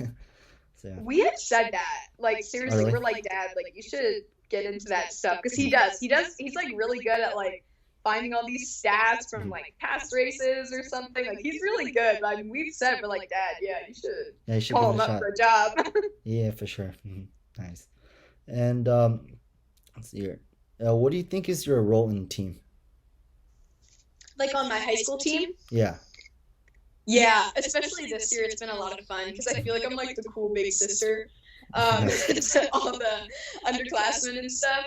[SPEAKER 1] So yeah.
[SPEAKER 2] We have said that. Like
[SPEAKER 1] Oh
[SPEAKER 2] seriously,
[SPEAKER 1] really?
[SPEAKER 2] we're like, Dad, like you should get into that stuff because he does. He does. He's like really good at like finding all these stats from
[SPEAKER 1] Mhm.
[SPEAKER 2] like past races or something. Like he's really good. I mean, we've said we're like, Dad, yeah, you should
[SPEAKER 1] Yeah, you should give
[SPEAKER 2] call
[SPEAKER 1] it
[SPEAKER 2] him
[SPEAKER 1] a
[SPEAKER 2] up
[SPEAKER 1] shot.
[SPEAKER 2] for a job.
[SPEAKER 1] Yeah, for sure. Nice. And let's see here. What do you think is your role in the team?
[SPEAKER 2] Like on my high school team.
[SPEAKER 1] Yeah.
[SPEAKER 2] Yeah, especially this year, it's been a lot of fun because I feel like I'm like the cool big sister
[SPEAKER 1] Nice.
[SPEAKER 2] to all the underclassmen and stuff.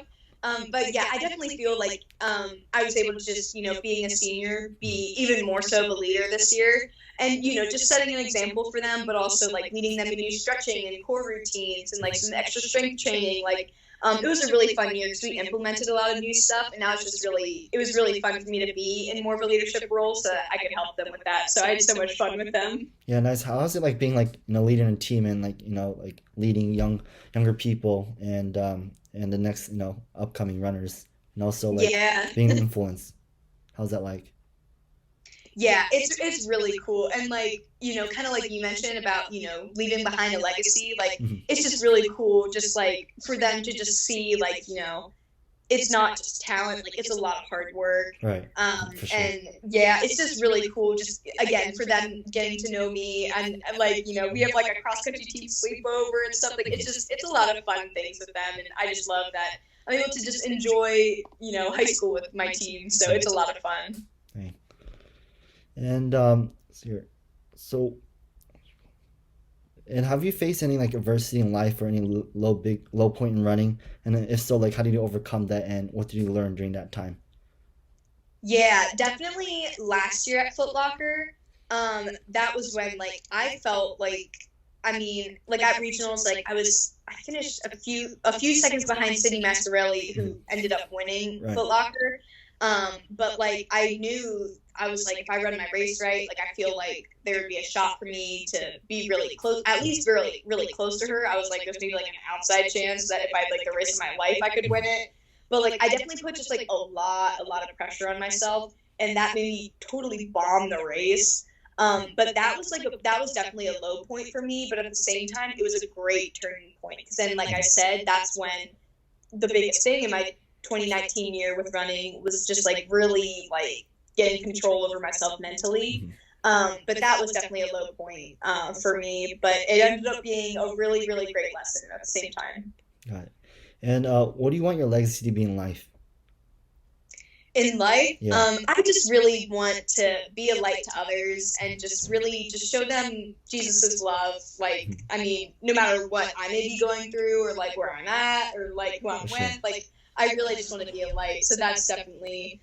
[SPEAKER 2] But yeah, I definitely feel like I was able to just, being a senior,
[SPEAKER 1] Mhm.
[SPEAKER 2] be even more so of a leader this year. And, just setting an example for them, but also like leading them in new stretching and core routines and like some extra strength training. Like, it was a really fun year because we implemented a lot of new stuff. And now it was really fun for me to be in more of a leadership role so that I could help them with that. So I had so much fun with them.
[SPEAKER 1] Yeah, nice. How is it like being like leading a team and like like leading younger people and the next upcoming runners and also like
[SPEAKER 2] Yeah.
[SPEAKER 1] being an influence. How's that like?
[SPEAKER 2] Yeah, it's really cool. And like, kind of like you mentioned about, leaving behind a legacy, like
[SPEAKER 1] Mhm.
[SPEAKER 2] it's just really cool just like for them to just see like, it's not just talent, like it's a lot of hard work.
[SPEAKER 1] Right. For sure.
[SPEAKER 2] And yeah, it's just really cool just again for them getting to know me and like, we have like a cross country team sleepover and stuff. Like it's a lot of fun things with them, and I just love that I'm able to just enjoy, high school with my team. So it's a lot of fun.
[SPEAKER 1] Right. And let's see here. So and have you faced any like adversity in life or any low point in running? And then if so, like how did you overcome that and what did you learn during that time?
[SPEAKER 2] Yeah, definitely last year at Foot Locker. That was when like I felt like I mean, like at regionals, like I finished a few seconds behind Sydney Mascarelli,
[SPEAKER 1] Mhm.
[SPEAKER 2] who ended up winning
[SPEAKER 1] Right.
[SPEAKER 2] Foot Locker. But like I knew I was like, if I run my race right, like I feel like there would be a shot for me to be really close, at least really, really close to her. I was like, there's maybe like an outside chance that if I had like the race of my life, I could win it. But like I definitely put just like a lot of pressure on myself, and that made me totally bomb the race. But that was like that was definitely a low point for me. But at the same time, it was a great turning point because then, like I said, that's when the biggest thing in my 2019 year with running was just like really like getting control over myself mentally. But that was definitely a low point for me. But it ended up being a really, really great lesson at the same time.
[SPEAKER 1] Got it. And what do you want your legacy to be in life?
[SPEAKER 2] In life,
[SPEAKER 1] Yeah.
[SPEAKER 2] I just really want to be a light to others and just really just show them Jesus's love. Like, I mean, no matter what I may be going through or like where I'm at or like who I'm with, like I really just want to be a light. So that's definitely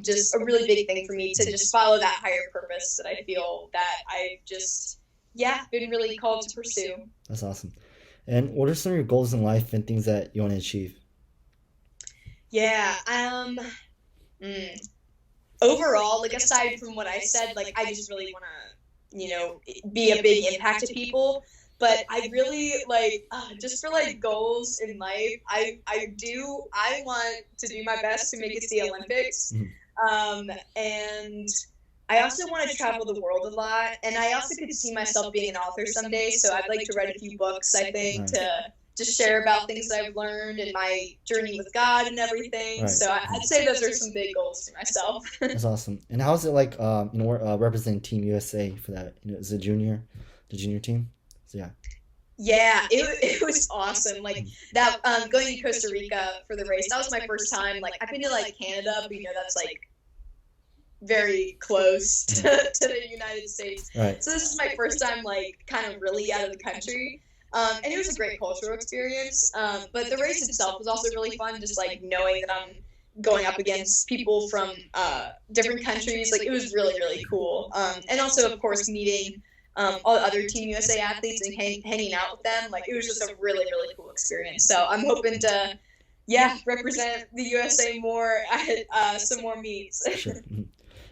[SPEAKER 2] just a really big thing for me to just follow that higher purpose that I feel that I've just, yeah, been really called to pursue.
[SPEAKER 1] That's awesome. And what are some of your goals in life and things that you want to achieve?
[SPEAKER 2] Yeah. Mm, Overall, like aside from what I said, like I just really want to, be a big impact to people. But I really like just for like goals in life. I want to do my best to make it to the Olympics, and I also want to travel the world a lot. And I also could see myself being an author someday. So I'd like to write a few books. I think to just share about things that I've learned and my journey with God and everything. Right. So I'd say those are some big goals for myself.
[SPEAKER 1] That's awesome. And how's it like, representing Team USA for that? As the junior team? So yeah.
[SPEAKER 2] Yeah, it was awesome. Like that, going to Costa Rica for the race, that was my first time. Like I've been to like Canada, but that's like very close to the United States.
[SPEAKER 1] Right.
[SPEAKER 2] So this is my first time like kind of really out of the country. And it was a great cultural experience. But the race itself was also really fun, just like knowing that I'm going up against people from different countries. Like it was really, really cool. And also, of course, meeting all the other Team USA athletes and hanging out with them. Like it was just a really, really cool experience. So I'm hoping to, represent the USA more at some more meets.
[SPEAKER 1] Sure.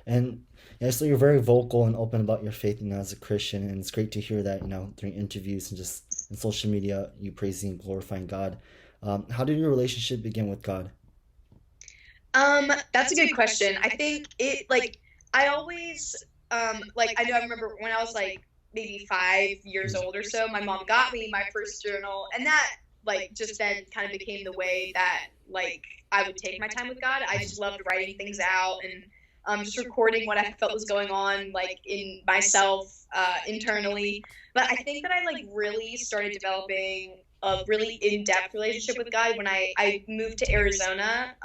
[SPEAKER 1] And yeah, so you're very vocal and open about your faith, as a Christian, and it's great to hear that, during interviews and just in social media, you praising and glorifying God. How did your relationship begin with God?
[SPEAKER 2] That's a good question. I think it like I always like I remember when I was like maybe 5 years old or so, my mom got me my first journal, and that like just then kind of became the way that like I would take my time with God. I just loved writing things out and just recording what I felt was going on like in myself internally. But I think that I like really started developing a really in-depth relationship with God when I moved to Arizona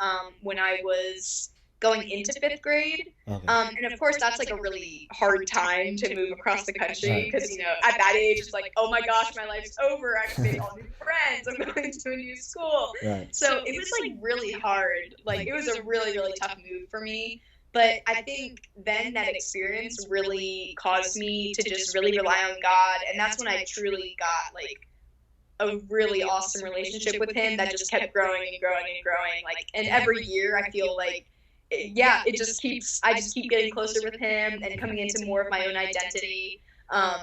[SPEAKER 2] when I was going into 5th grade.
[SPEAKER 1] Okay.
[SPEAKER 2] And of course, that's like a really hard time to move across the country because, at that age, it's like, oh my gosh, my life's over. I can make all new friends. I'm going to a new school.
[SPEAKER 1] Right.
[SPEAKER 2] So it was like really hard. Like it was a really, really tough move for me. But I think then that experience really caused me to just really rely on God. And that's when I truly got like a really awesome relationship with him that just kept growing and growing and growing. Like, and every year I feel like, I just keep getting closer with him and coming into more of my own identity.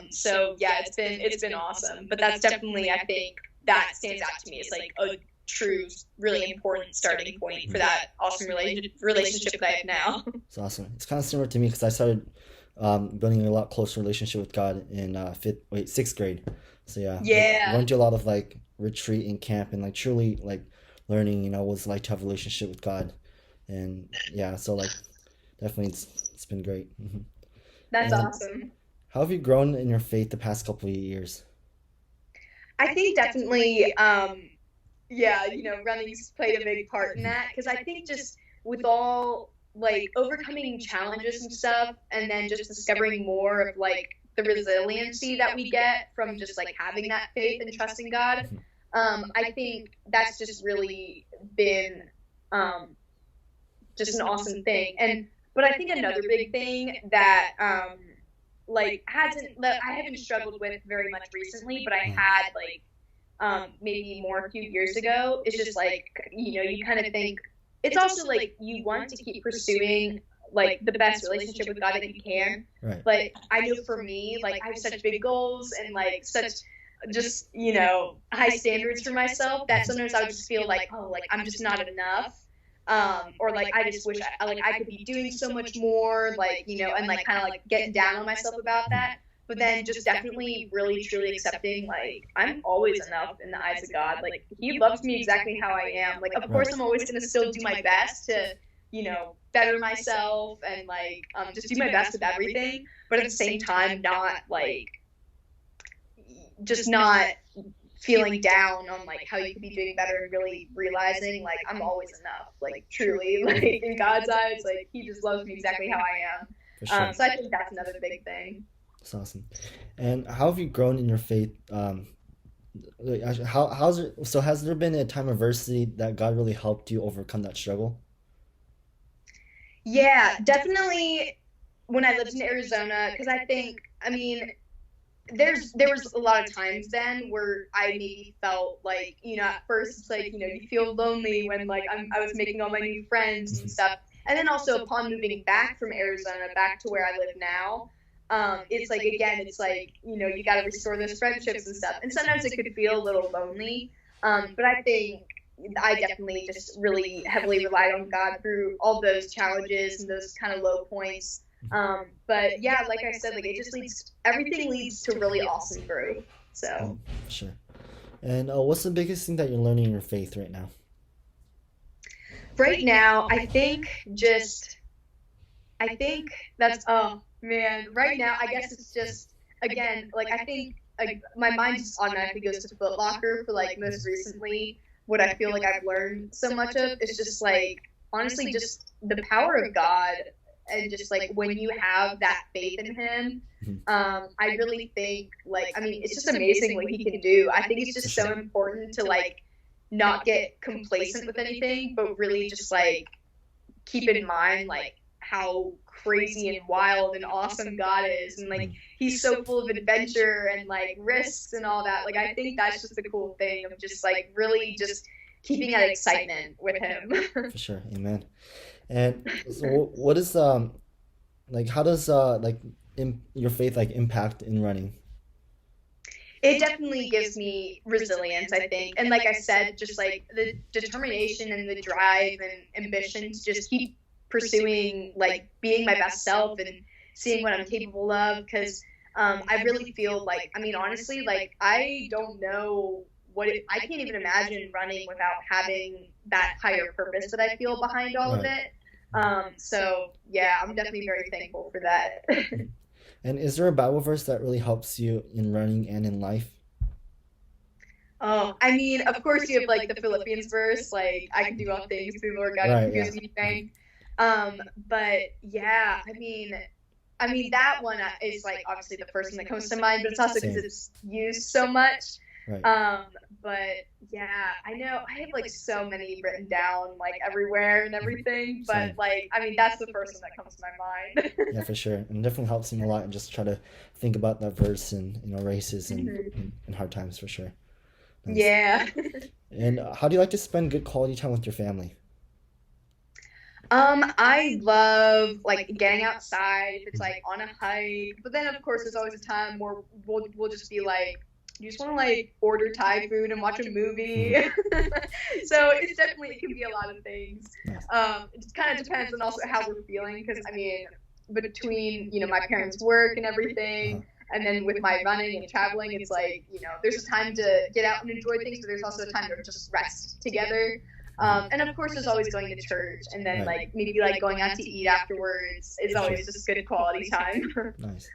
[SPEAKER 2] So yeah, it's been awesome. But that's definitely, I think that stands out to me as like a true, really important starting point for that awesome relationship that I have now.
[SPEAKER 1] It's awesome. It's kind of similar to me because I started building a lot closer relationship with God in 6th grade. So yeah, went to a lot of like retreat and camp and like truly like learning, what it's like to have a relationship with God, and yeah, so like definitely it's been great. Mm-hmm.
[SPEAKER 2] That's awesome.
[SPEAKER 1] How have you grown in your faith the past couple of years?
[SPEAKER 2] I think definitely, running's played a big part in that because I think just with all like overcoming challenges and stuff, and then just discovering more of like the resiliency that we get from just like having that faith and trusting God. I think that's just really been just an awesome thing. But I think another big thing that I haven't struggled with very much recently, but I had like maybe more a few years ago, is just like, you kind of think, it's also like you want to keep pursuing like the best relationship with God that you can.
[SPEAKER 1] Right.
[SPEAKER 2] But I know for me, like I have such big goals and like such just, high standards for myself that sometimes I would just feel like, oh, like I'm just not enough. Or like I just wish I could be doing so much more, like, and like kind of like getting down on myself about that. But then just definitely really truly accepting like I'm always enough in the eyes of God. Like he loves me exactly how I am. Like of course
[SPEAKER 1] Right.
[SPEAKER 2] I'm always gonna still do my best to, better myself and like just do my best with everything. But at the same time not like just not feeling down on like how you could be doing better and really realizing like I'm always enough, like truly, like in God's eyes, like he just loves me exactly how I am.
[SPEAKER 1] For sure.
[SPEAKER 2] So I think that's another big thing.
[SPEAKER 1] That's awesome. And how have you grown in your faith? Like, how's it, so has there been a time of adversity that God really helped you overcome that struggle?
[SPEAKER 2] Yeah, definitely when I lived in Arizona, because I think, I mean, there was a lot of times then where I maybe felt like, at first it's like, you feel lonely when like I was making all my new friends and stuff. And then also upon moving back from Arizona back to where I live now, it's like again, it's like, you gotta restore those friendships and stuff. And sometimes it could feel a little lonely. But I think I definitely just really heavily relied on God through all those challenges and those kind of low points. But yeah, like I said, like it just leads, everything leads to really awesome growth. So
[SPEAKER 1] For sure. And what's the biggest thing that you're learning in your faith right now?
[SPEAKER 2] right now, I think that's, oh man, right now, I guess it's just, again, like I think like my mind just automatically goes to Foot Locker for like most recently. What I feel like I've learned so much of is just like, honestly, just the power of God and just like when you have that faith in him,
[SPEAKER 1] Mhm.
[SPEAKER 2] I really think like I mean it's just amazing what he can do. I think it's
[SPEAKER 1] For
[SPEAKER 2] just so
[SPEAKER 1] sure.
[SPEAKER 2] important to like not get complacent with anything, but really just like keep in mind like how crazy and wild and awesome God is, and like
[SPEAKER 1] Mhm.
[SPEAKER 2] he's so full of adventure and like risks and all that. Like I think that's just the cool thing of just like really just keeping that excitement with him.
[SPEAKER 1] For sure. Amen. And so what is like how does your faith like impact in running?
[SPEAKER 2] It definitely gives me resilience, I think. And like I said, just like the determination and the drive and ambition to just keep pursuing like being my best self and seeing what I'm capable of. Because I really feel like, I mean, honestly, like I don't know I can't even imagine running without having that higher purpose that I feel behind all of
[SPEAKER 1] Right.
[SPEAKER 2] it. So yeah, I'm definitely very thankful for that.
[SPEAKER 1] And is there a Bible verse that really helps you in running and in life?
[SPEAKER 2] Oh, I mean, of course you have like the Philippians verse, like I can do all things through the Lord God
[SPEAKER 1] Right,
[SPEAKER 2] who
[SPEAKER 1] yeah.
[SPEAKER 2] gives me strength. But yeah, I mean that one is like obviously the first one that comes to mind, but it's also because
[SPEAKER 1] Same.
[SPEAKER 2] it's used so much.
[SPEAKER 1] Right.
[SPEAKER 2] Um, but yeah, I know I have like so many written down like everywhere and
[SPEAKER 1] Mhm.
[SPEAKER 2] everything, but
[SPEAKER 1] Same.
[SPEAKER 2] like I mean that's the first one that comes to my mind.
[SPEAKER 1] Yeah, for sure. And it definitely helps me a lot and just try to think about that verse and races and
[SPEAKER 2] Mhm.
[SPEAKER 1] in hard times for sure. Nice.
[SPEAKER 2] Yeah.
[SPEAKER 1] And how do you like to spend good quality time with your family?
[SPEAKER 2] I love like getting outside if it's like on a hike, but then of course there's always a time where we'll just be like, you just want to like order Thai food and watch a movie.
[SPEAKER 1] Mhm.
[SPEAKER 2] So it's definitely it can be a lot of things.
[SPEAKER 1] Nice.
[SPEAKER 2] It kind of depends on also how we're feeling because I mean between my parents' work and
[SPEAKER 1] Uh-huh.
[SPEAKER 2] everything, and then with my running and traveling, it's like there's a time to get out and enjoy things, but there's also a time to just rest together. And of course, there's always going to church, and then
[SPEAKER 1] Right.
[SPEAKER 2] like maybe like going out to eat afterwards is
[SPEAKER 1] For sure.
[SPEAKER 2] always just good quality time.
[SPEAKER 1] Nice.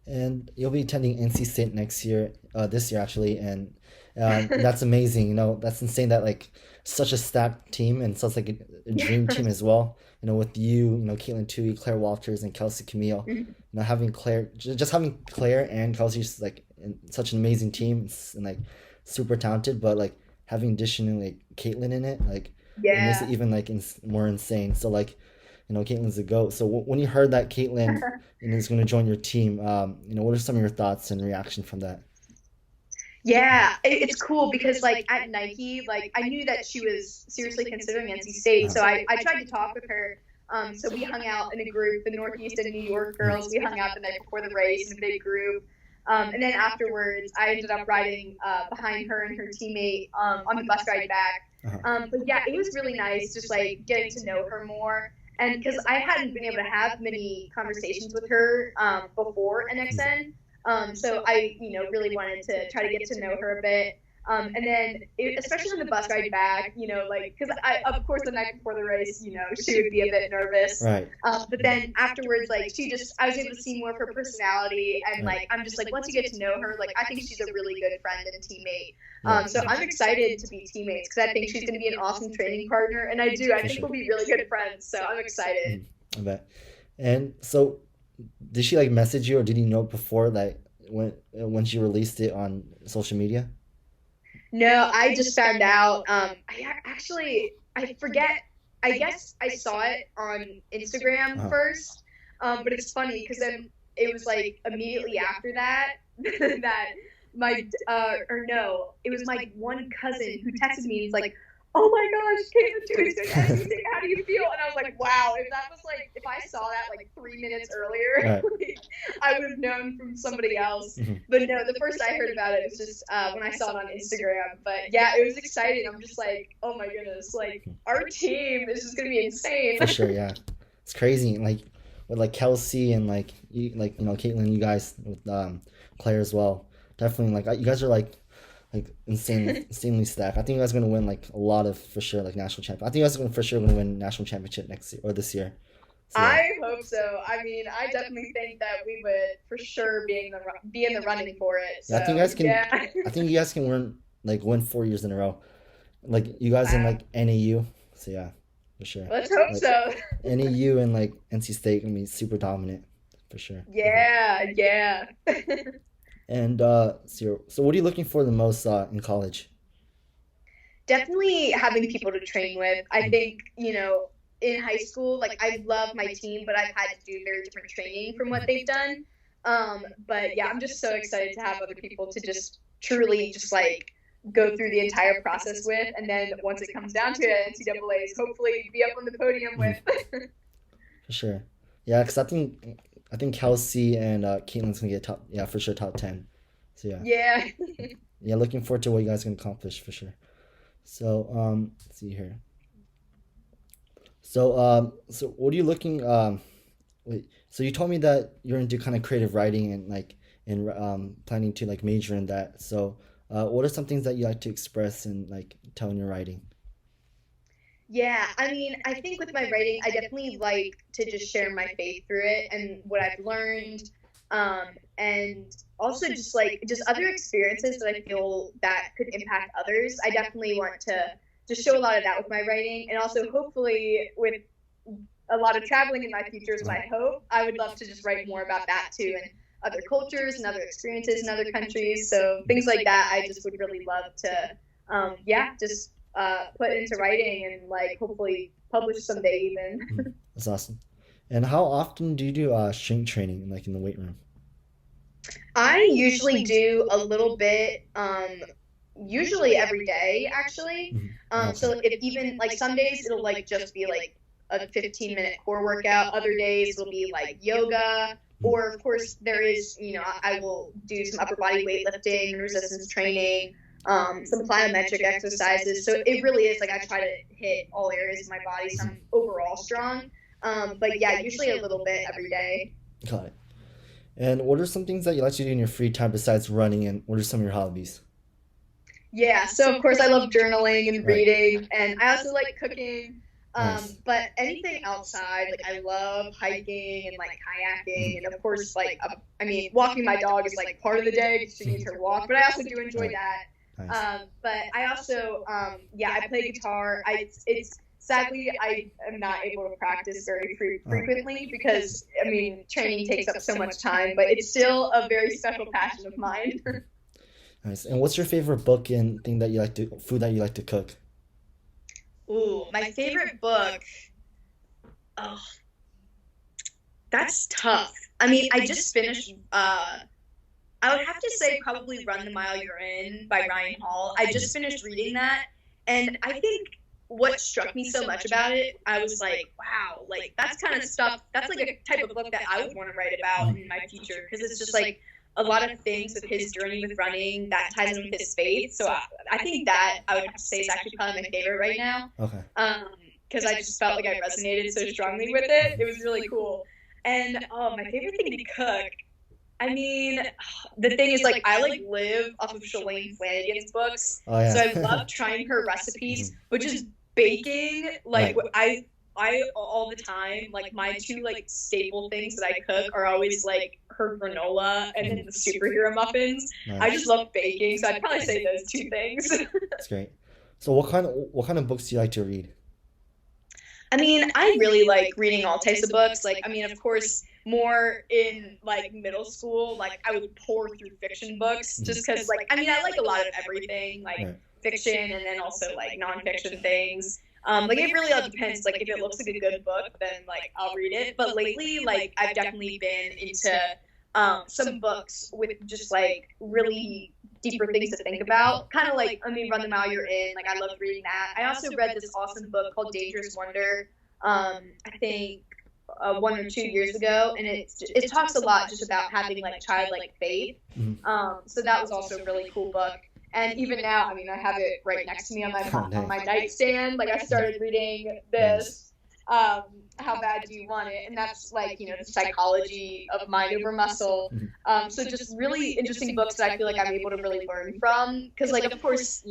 [SPEAKER 1] And you'll be attending NC State next year, this year actually, and that's amazing. That's insane that like such a stacked team and such like a dream team as well. With you, Caitlin Tui, Claire Walters, and Kelsey Camille. Having Claire, just having Claire and Kelsey is like such an amazing team and like super talented, but like having additionally like Caitlin in it, like it makes it
[SPEAKER 2] Yeah.
[SPEAKER 1] even like more insane. So like Caitlin's the goat. So when you heard that Caitlin is going to join your team, what are some of your thoughts and reaction from that?
[SPEAKER 2] Yeah, it's cool because like at Nike, like I knew that she was seriously considering NC State, so I tried to talk with her. So we hung out in a group, the Northeast and New York girls. We hung out the night before the race in a big group, and then afterwards, I ended up riding behind her and her teammate on the bus ride back. But yeah, it was really nice, just like getting to know her more, and because I hadn't been able to have many conversations with her before NXN. So I, really wanted to try to get to know her a bit. And then, especially on the bus ride back, like, because of course, the night before the race, she would be a bit nervous.
[SPEAKER 1] Right.
[SPEAKER 2] But then afterwards, like, I was able to see more of her personality. And, like, I'm just like, once you get to know her, like, I think she's a really good friend and teammate. So I'm excited to be teammates because I think she's going to be an awesome training partner. And I think we'll be really good friends. So I'm excited.
[SPEAKER 1] I bet. And so, did she like message you, or did you know before, like when she released it on social media?
[SPEAKER 2] No, I just found out. I forget. I guess I saw it on Instagram first. But it's funny because then it was like immediately after that that or no, it was my one cousin who texted me. He's like, "Oh my gosh, Caitlin Tuohy's doing anything. How do you feel?" And I was like, "Wow, if I saw that like 3 minutes earlier,
[SPEAKER 1] Right.
[SPEAKER 2] I would have known from somebody else." But no, the first I heard about it was just when I saw it on Instagram. But yeah, it was exciting. I'm just like, oh my goodness, like our team is just gonna be insane.
[SPEAKER 1] For sure, yeah. It's crazy. Like with like Kelsey and Caitlin, you guys with Claire as well. Definitely, like you guys are like insanely stacked. I think you guys are gonna win like a lot of, for sure, like national champion. I think you guys are gonna for sure gonna win national championship next year or this year. So yeah.
[SPEAKER 2] I hope so. I mean, I definitely think that we would for sure be in the running for it.
[SPEAKER 1] Yeah,
[SPEAKER 2] So
[SPEAKER 1] I think you guys can.
[SPEAKER 2] yeah.
[SPEAKER 1] I think you guys can win 4 years in a row. Like you guys in
[SPEAKER 2] Wow.
[SPEAKER 1] like NAU. So yeah, for sure.
[SPEAKER 2] Let's hope
[SPEAKER 1] Like
[SPEAKER 2] so.
[SPEAKER 1] NAU and like NC State gonna be super dominant, for sure.
[SPEAKER 2] Yeah, yeah.
[SPEAKER 1] And so what are you looking for the most in college?
[SPEAKER 2] Definitely having people to train with. I think, in high school, like I love my team, but I've had to do very different training from what they've done. But yeah, I'm just so excited to have other people to just truly just like go through the entire process with, and then once it comes down to it, NCAA's hopefully be up on the podium with.
[SPEAKER 1] For sure. Yeah, because I think Kelsey and Caitlin's gonna get top. Yeah, for sure, top 10. So yeah,
[SPEAKER 2] Yeah.
[SPEAKER 1] yeah, looking forward to what you guys can accomplish, for sure. So let's see here. So what are you looking? Wait. So you told me that you're into kind of creative writing and like and planning to like major in that. So what are some things that you like to express and like tell in your writing?
[SPEAKER 2] Yeah, I mean, I think with my writing, I definitely like to just share my faith through it and what I've learned, and also just like just other experiences that I feel that could impact others. I definitely want to just show a lot of that with my writing, and also hopefully with a lot of traveling in my future is what I hope. I would love to just write more about that too, and other cultures and other experiences in other countries. So things like that, I just would really love to, yeah, just put into writing and like hopefully publish someday even.
[SPEAKER 1] That's awesome. And how often do you do strength training like in the weight room?
[SPEAKER 2] I usually do a little bit, usually every day actually.
[SPEAKER 1] Awesome.
[SPEAKER 2] So if even like some days it'll like just be like a 15-minute core workout. Other days will be like yoga, or of course there is, I will do some upper body weightlifting and resistance training, some plyometric exercises. So it really is like I try to hit all areas of my body, so I'm overall strong. But yeah, usually a little bit every day.
[SPEAKER 1] Got it. And what are some things that you like to do in your free time besides running, and what are some of your hobbies?
[SPEAKER 2] Yeah, so of course I love journaling and
[SPEAKER 1] Right.
[SPEAKER 2] reading, and I also like cooking.
[SPEAKER 1] Nice.
[SPEAKER 2] But anything outside, like I love hiking and like kayaking, and of course, like I mean, walking my dog is like part of the day because she needs her walk. But I also do enjoy
[SPEAKER 1] Right.
[SPEAKER 2] that.
[SPEAKER 1] Nice.
[SPEAKER 2] But I also, yeah, I play guitar. It's sadly I am not able to practice very frequently because I mean training takes up so much time, but it's still a very special passion of mine.
[SPEAKER 1] Nice. And what's your favorite book and thing that you like to food that you like to cook?
[SPEAKER 2] Ooh, my favorite book. Oh, that's tough. I mean, I just finished I would have to say probably Run the Mile You're In by Ryan Hall. I just finished reading that, and I think what struck me so much about it, I was like, wow, like that's kind of stuff, that's like a type of book that I would want to write about in my future, because it's just like a lot of things with his journey with running that ties in with his faith. So I think that I would have to say is actually probably my favorite right now.
[SPEAKER 1] Okay.
[SPEAKER 2] Because I just felt like I resonated so strongly with it. It was really cool. And my favorite thing to cook, I mean, the thing is, like, I like live off of Shalane Flanagan's books,
[SPEAKER 1] Oh yeah.
[SPEAKER 2] so I love trying her recipes, which is baking. Like,
[SPEAKER 1] Right.
[SPEAKER 2] I all the time, like, my two like staple things that I cook are always like her granola and then the superhero muffins. I
[SPEAKER 1] Nice.
[SPEAKER 2] just love baking, so I'd probably say those two things.
[SPEAKER 1] That's great. So what kind of books do you like to read?
[SPEAKER 2] I mean, I really like reading all types of books. Like, I mean, of course, more in like middle school, like I would pour through fiction books just because, like, I mean, I like a lot of everything, like
[SPEAKER 1] Right.
[SPEAKER 2] fiction and then also like nonfiction things. Like it really all depends. Like, if it looks like a good book, then like I'll read it. But lately, like I've definitely been into some books with just like really deeper things to think about. Kind of like, I mean, Run the Mile You're In. Like, I loved reading that. I also read this awesome book called Dangerous Wonder. I think 1 or 2 years ago, and it talks a lot just about having like childlike faith.
[SPEAKER 1] Mhm.
[SPEAKER 2] So that was also a really cool book. And even now, I mean, I have it right next to me on my nightstand. Like, I started reading this. How bad do you want it? And that's like, the psychology of mind over muscle. So just really interesting books that I feel like I'm able to really learn from. Because, like, of course,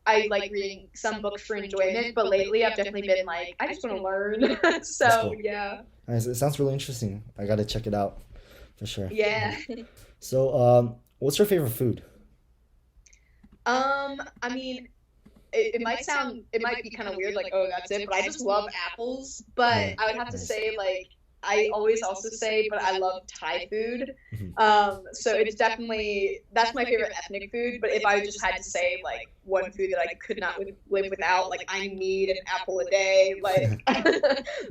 [SPEAKER 2] I like reading some books for enjoyment, but lately I've definitely been like, I just want to learn. So,
[SPEAKER 1] Cool.
[SPEAKER 2] yeah.
[SPEAKER 1] Nice. It sounds really interesting. I gotta check it out for sure.
[SPEAKER 2] Yeah.
[SPEAKER 1] So, what's your favorite food?
[SPEAKER 2] I mean, it might be kind of weird, like, oh, that's it, but I just love apples. But I would have to
[SPEAKER 1] Nice.
[SPEAKER 2] say, like, I always also say, but I love Thai food.
[SPEAKER 1] Mhm.
[SPEAKER 2] So it's definitely, that's my favorite ethnic food. But if I just had to say, like, one food that I could not live without, like, I need an apple a day. Like,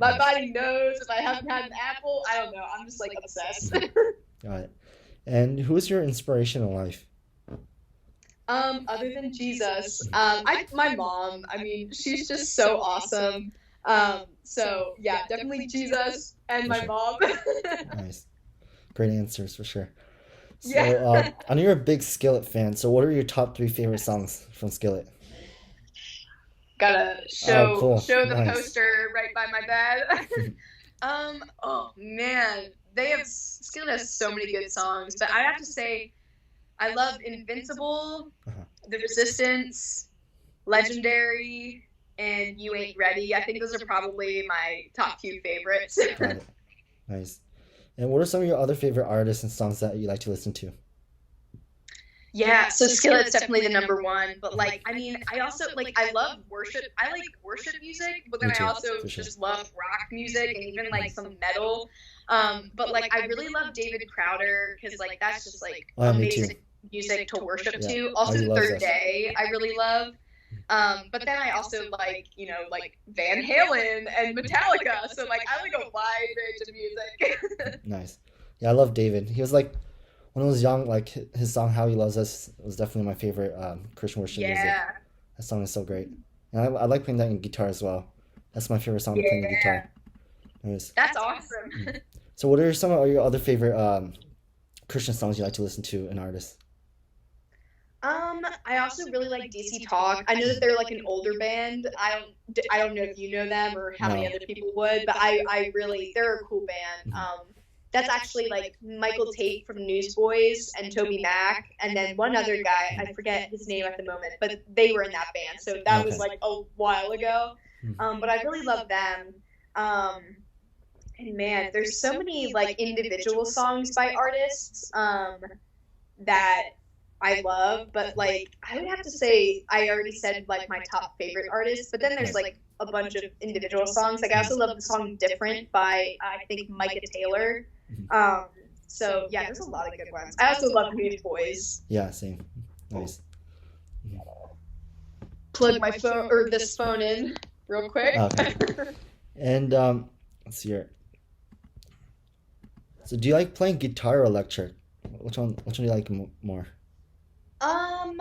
[SPEAKER 2] my body knows if I haven't had an apple, I don't know. I'm just, like, obsessed.
[SPEAKER 1] Got it. And who is your inspiration in life?
[SPEAKER 2] Other than Jesus, my mom. I mean, she's just so awesome. So yeah, definitely Jesus and
[SPEAKER 1] For
[SPEAKER 2] my
[SPEAKER 1] sure.
[SPEAKER 2] mom.
[SPEAKER 1] Nice. Great answers for sure. So,
[SPEAKER 2] Yeah.
[SPEAKER 1] I know you're a big Skillet fan. So, what are your top three favorite songs from Skillet?
[SPEAKER 2] Gotta
[SPEAKER 1] Oh, cool.
[SPEAKER 2] show the
[SPEAKER 1] Nice.
[SPEAKER 2] poster right by my bed. Oh man, they have Skillet has so many good songs, but I have to say I love Invincible,
[SPEAKER 1] Uh-huh.
[SPEAKER 2] The Resistance, Legendary, and You Ain't Ready. I think those are probably my top few favorites.
[SPEAKER 1] Got it. Nice. And what are some of your other favorite artists and songs that you like to listen to?
[SPEAKER 2] Yeah, so Skillet's definitely the number one. But like, I mean, I also like, I love worship. I like worship music, but then
[SPEAKER 1] Me
[SPEAKER 2] I
[SPEAKER 1] too,
[SPEAKER 2] also
[SPEAKER 1] for sure.
[SPEAKER 2] just love rock music and even like some metal. But like, I really love David Crowder because like that's just like
[SPEAKER 1] Oh, yeah, me too.
[SPEAKER 2] amazing music to worship
[SPEAKER 1] Yeah.
[SPEAKER 2] to.
[SPEAKER 1] Oh,
[SPEAKER 2] Also,
[SPEAKER 1] he loves
[SPEAKER 2] Third
[SPEAKER 1] that.
[SPEAKER 2] Day, I really love. But then I also like, like Van Halen and Metallica. So like, I like a wide range of music.
[SPEAKER 1] Nice. Yeah, I love David. He was like, when I was young, like his song "How He Loves Us" was definitely my favorite Christian worship music.
[SPEAKER 2] Yeah,
[SPEAKER 1] That song is so great, and I like playing that in guitar as well. That's my favorite song to play on the
[SPEAKER 2] yeah,
[SPEAKER 1] guitar. Anyways,
[SPEAKER 2] that's awesome.
[SPEAKER 1] so what are some of your other favorite Christian songs you like to listen to and artists?
[SPEAKER 2] I also really like DC Talk. I know that they're like an older band. I don't know if you know them or how many
[SPEAKER 1] No.
[SPEAKER 2] other people would, but I really, they're a cool band. That's actually like Michael Tate from Newsboys and Toby Mac, and then one other guy, I forget his name at the moment, but they were in that band. So that was
[SPEAKER 1] Okay.
[SPEAKER 2] like a while ago.
[SPEAKER 1] Mhm.
[SPEAKER 2] But I really love them. And man, there's so many like individual songs by artists that I love, but like I would have to say I already said like my top favorite artists, but then there's like a bunch of individual songs. Like I also love the song "Different" by I think Micah Taylor.
[SPEAKER 1] Mhm.
[SPEAKER 2] So yeah, there's a lot of good ones. I also love Newsboys.
[SPEAKER 1] Yeah, same. Nice.
[SPEAKER 2] Plug my phone or this phone in real quick.
[SPEAKER 1] Okay. And let's see here. So, do you like playing guitar or electric? Which one do you like more?
[SPEAKER 2] Um,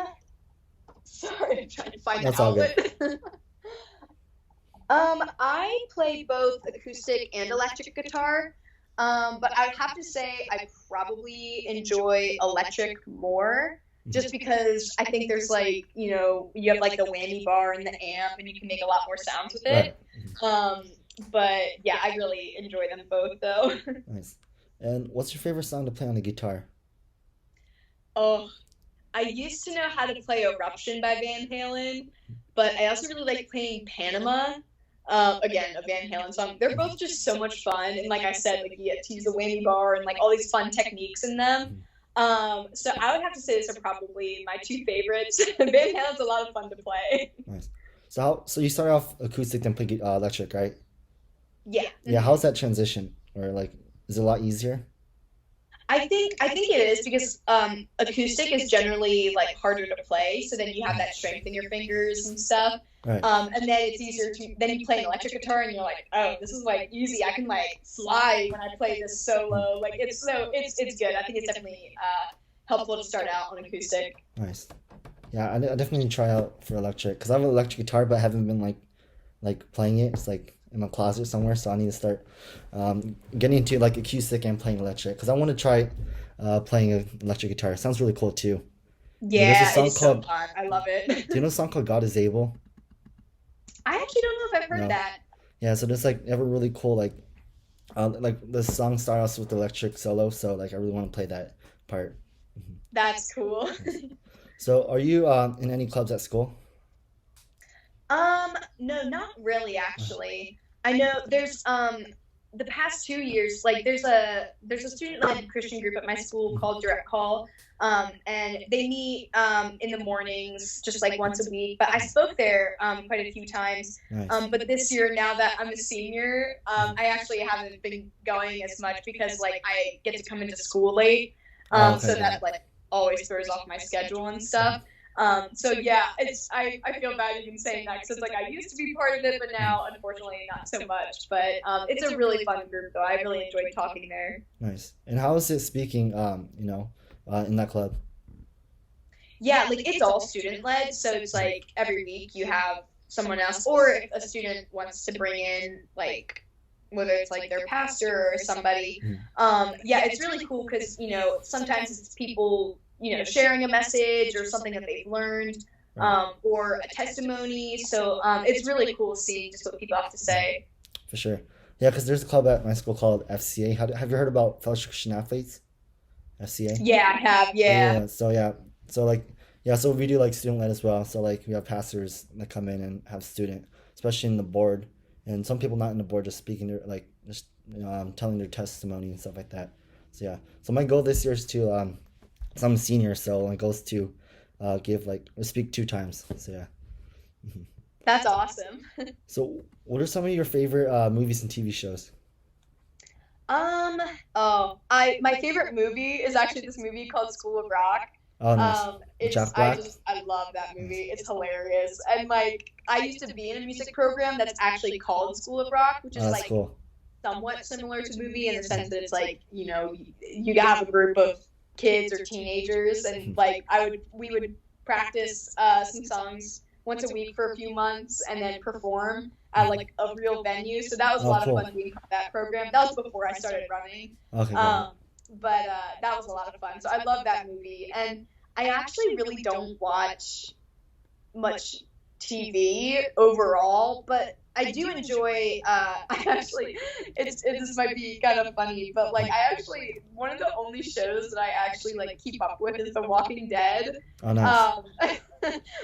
[SPEAKER 2] sorry, I'm trying to find the
[SPEAKER 1] That's all good.
[SPEAKER 2] outlet. I play both acoustic and electric guitar. But I would have to say I probably enjoy electric more just because I think there's like, you have like the whammy bar and the amp and you can make a lot more sounds with
[SPEAKER 1] Right.
[SPEAKER 2] it. Um, but yeah, I really enjoy them both though.
[SPEAKER 1] Nice. And what's your favorite song to play on the guitar?
[SPEAKER 2] Oh, I used to know how to play Eruption by Van Halen, but I also really like playing Panama. Again, a Van Halen song. They're both just so much fun, and like I said, like you get to use the whammy bar and like all these fun techniques in them. So I would have to say these are probably my two favorites. Van Halen's a lot of fun to play.
[SPEAKER 1] Nice. So you started off acoustic then play electric, right?
[SPEAKER 2] Yeah.
[SPEAKER 1] Yeah. How's that transition? Or like, is it a lot easier?
[SPEAKER 2] I think it is because acoustic is generally like harder to play, so then you have that strength in your fingers and stuff.
[SPEAKER 1] Right.
[SPEAKER 2] And then it's easier to then you play an electric guitar and you're like, oh, this is like easy. I can like fly when I play this solo. Like it's good. I think it's definitely helpful to start out on acoustic.
[SPEAKER 1] Nice. Yeah, I definitely need to try out for electric because I have an electric guitar, but I haven't been like playing it. It's like in my closet somewhere, so I need to start getting into like acoustic and playing electric because I want to try playing an electric guitar. It sounds really cool too. There's a
[SPEAKER 2] Yeah,
[SPEAKER 1] song
[SPEAKER 2] it's so
[SPEAKER 1] called.
[SPEAKER 2] fun. I love
[SPEAKER 1] Do you
[SPEAKER 2] it.
[SPEAKER 1] know a song called "God Is Able"?
[SPEAKER 2] I actually don't know if I've heard
[SPEAKER 1] No.
[SPEAKER 2] that.
[SPEAKER 1] Yeah, so there's like they have a really cool like the song starts with electric solo, so like I really want to play that part.
[SPEAKER 2] That's cool.
[SPEAKER 1] Nice. So are you in any clubs at school?
[SPEAKER 2] No, not really
[SPEAKER 1] Uh,
[SPEAKER 2] actually. I know there's the past 2 years, like there's a student led Christian group at my school
[SPEAKER 1] mhm.
[SPEAKER 2] called Direct Call. And they meet in the mornings just like once a week. But I spoke there quite a few times.
[SPEAKER 1] Nice.
[SPEAKER 2] But this year, now that I'm a senior,
[SPEAKER 1] Mhm.
[SPEAKER 2] I actually haven't been going as much because like I get to come into school late.
[SPEAKER 1] Oh, okay,
[SPEAKER 2] So
[SPEAKER 1] got
[SPEAKER 2] that
[SPEAKER 1] it.
[SPEAKER 2] like always throws off my schedule and
[SPEAKER 1] Mhm.
[SPEAKER 2] stuff. So yeah, I feel bad even saying that because it's like I used to be part of it, but
[SPEAKER 1] Mhm.
[SPEAKER 2] now unfortunately not so much. But it's a really fun group though. I really enjoyed talking there.
[SPEAKER 1] Nice. And how is it speaking? In that club?
[SPEAKER 2] Yeah, like it's all student led, so it's like every week you have someone else, or if a student wants to bring in like whether it's like their pastor or somebody.
[SPEAKER 1] Mhm.
[SPEAKER 2] Yeah, it's really cool because sometimes it's people sharing a message or something that they've learned,
[SPEAKER 1] Right.
[SPEAKER 2] or a testimony. So it's really cool seeing just what people have to
[SPEAKER 1] Mhm.
[SPEAKER 2] say.
[SPEAKER 1] For sure. Yeah, because there's a club at my school called FCA. Have you heard about Fellowship Christian Athletes? FCA?
[SPEAKER 2] Yeah, I have. Yeah,
[SPEAKER 1] Yeah. So like yeah, so we do like student led as well. So like we have pastors that come in and have student, especially in the board, and some people not in the board just speaking their like just telling their testimony and stuff like that. So yeah. So my goal this year is to so I'm a senior, so my goal is to give like speak 2 times. So yeah. Mhm.
[SPEAKER 2] that's awesome.
[SPEAKER 1] So what are some of your favorite movies and TV shows?
[SPEAKER 2] Um, oh, I my favorite movie is actually this movie called School of Rock.
[SPEAKER 1] Oh, nice.
[SPEAKER 2] It's
[SPEAKER 1] Jack Black.
[SPEAKER 2] I love that
[SPEAKER 1] Nice.
[SPEAKER 2] movie. It's hilarious. And like I used to be in a music program that's actually called School of Rock, which
[SPEAKER 1] Oh,
[SPEAKER 2] is
[SPEAKER 1] that's
[SPEAKER 2] like
[SPEAKER 1] cool.
[SPEAKER 2] somewhat similar to movie in the sense that it's like, you have a group of kids or teenagers and like we would practice some songs once a week for a few months and then perform at like a real venue. So that was a
[SPEAKER 1] Oh,
[SPEAKER 2] lot of
[SPEAKER 1] cool.
[SPEAKER 2] fun being part of that program. That was before I started running.
[SPEAKER 1] Okay, got it.
[SPEAKER 2] Um, but that was a lot of fun. So I love that movie. And I actually really don't watch much TV overall, but I do enjoy. I actually, this might be kind of funny, but like I actually one of the only shows that I actually like keep up with is The Walking Dead.
[SPEAKER 1] Oh, nice.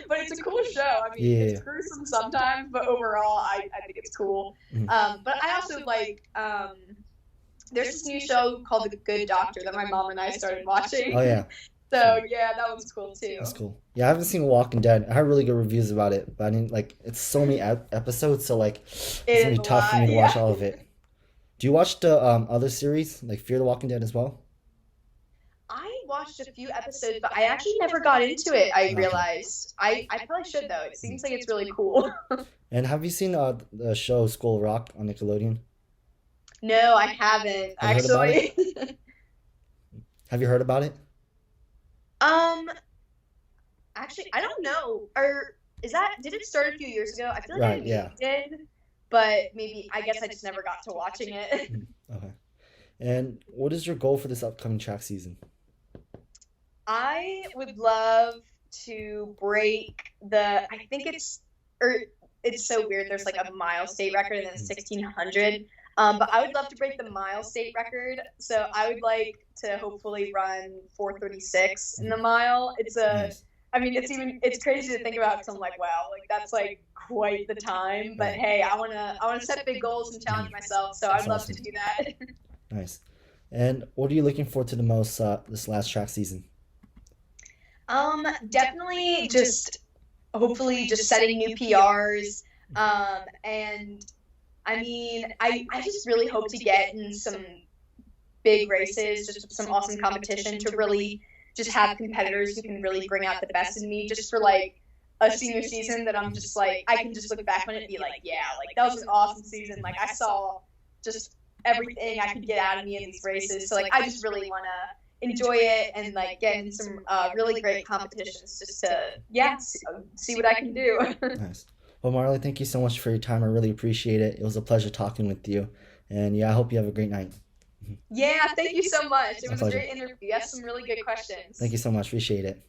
[SPEAKER 2] But it's a cool show. I mean,
[SPEAKER 1] Yeah.
[SPEAKER 2] it's gruesome sometimes, but overall, I think it's cool.
[SPEAKER 1] Mhm.
[SPEAKER 2] But I also like. There's this new show called The Good Doctor that my mom and I started watching.
[SPEAKER 1] Oh yeah,
[SPEAKER 2] So yeah, that one's cool
[SPEAKER 1] that's
[SPEAKER 2] too.
[SPEAKER 1] cool. Yeah, I haven't seen Walking Dead. I heard really good reviews about it, but I didn't like. It's so many episodes, so like
[SPEAKER 2] It
[SPEAKER 1] it's gonna
[SPEAKER 2] is
[SPEAKER 1] be
[SPEAKER 2] a
[SPEAKER 1] tough for me
[SPEAKER 2] lot,
[SPEAKER 1] to watch
[SPEAKER 2] yeah.
[SPEAKER 1] all of it. Do you watch the other series like Fear the Walking Dead as well?
[SPEAKER 2] I watched a few episodes, but I actually never got into it. I
[SPEAKER 1] Okay.
[SPEAKER 2] realized I probably should though. It
[SPEAKER 1] Mhm.
[SPEAKER 2] seems like it's really cool.
[SPEAKER 1] And have you seen the show School of Rock on Nickelodeon?
[SPEAKER 2] No, I haven't
[SPEAKER 1] Have you heard about it?
[SPEAKER 2] actually.
[SPEAKER 1] Have you heard about it?
[SPEAKER 2] Um, Actually, I don't know. Or did it start a few years ago? I feel like I
[SPEAKER 1] Right, yeah.
[SPEAKER 2] maybe did, but maybe I guess I just never got to watching it.
[SPEAKER 1] Mhm. Okay. And what is your goal for this upcoming track season?
[SPEAKER 2] I would love to break the. I think or it's so weird. There's like a mile state record and then 1600. But I would love to break the mile state record. So I would like to hopefully run 4:36 in the mile.
[SPEAKER 1] Nice.
[SPEAKER 2] I mean, it's crazy to think about because I'm like, wow, like that's like quite the time. But
[SPEAKER 1] Right.
[SPEAKER 2] hey, I wanna set big goals and challenge myself. So
[SPEAKER 1] That's
[SPEAKER 2] I'd love to
[SPEAKER 1] awesome.
[SPEAKER 2] do that.
[SPEAKER 1] Nice. And what are you looking forward to the most this last track season?
[SPEAKER 2] Definitely just hopefully just setting new PRs. And I mean, I just really hope to get in some big races, just some awesome competition to really just have competitors who can really bring out the best in me just for like a senior season that I'm just like, I can just look back on it and be like, yeah, like that was an awesome season. Like I saw just everything I could get out of me in these races. So like, I just really want to enjoy it and like get in some really great competitions just to, yeah, see what I can do.
[SPEAKER 1] Nice. Well, Marley, thank you so much for your time. I really appreciate it. It was a pleasure talking with you. And yeah, I hope you have a great night.
[SPEAKER 2] Yeah, thank you so much. It
[SPEAKER 1] My
[SPEAKER 2] was a
[SPEAKER 1] pleasure.
[SPEAKER 2] great interview. You asked some really good questions.
[SPEAKER 1] Thank you so much. Appreciate it.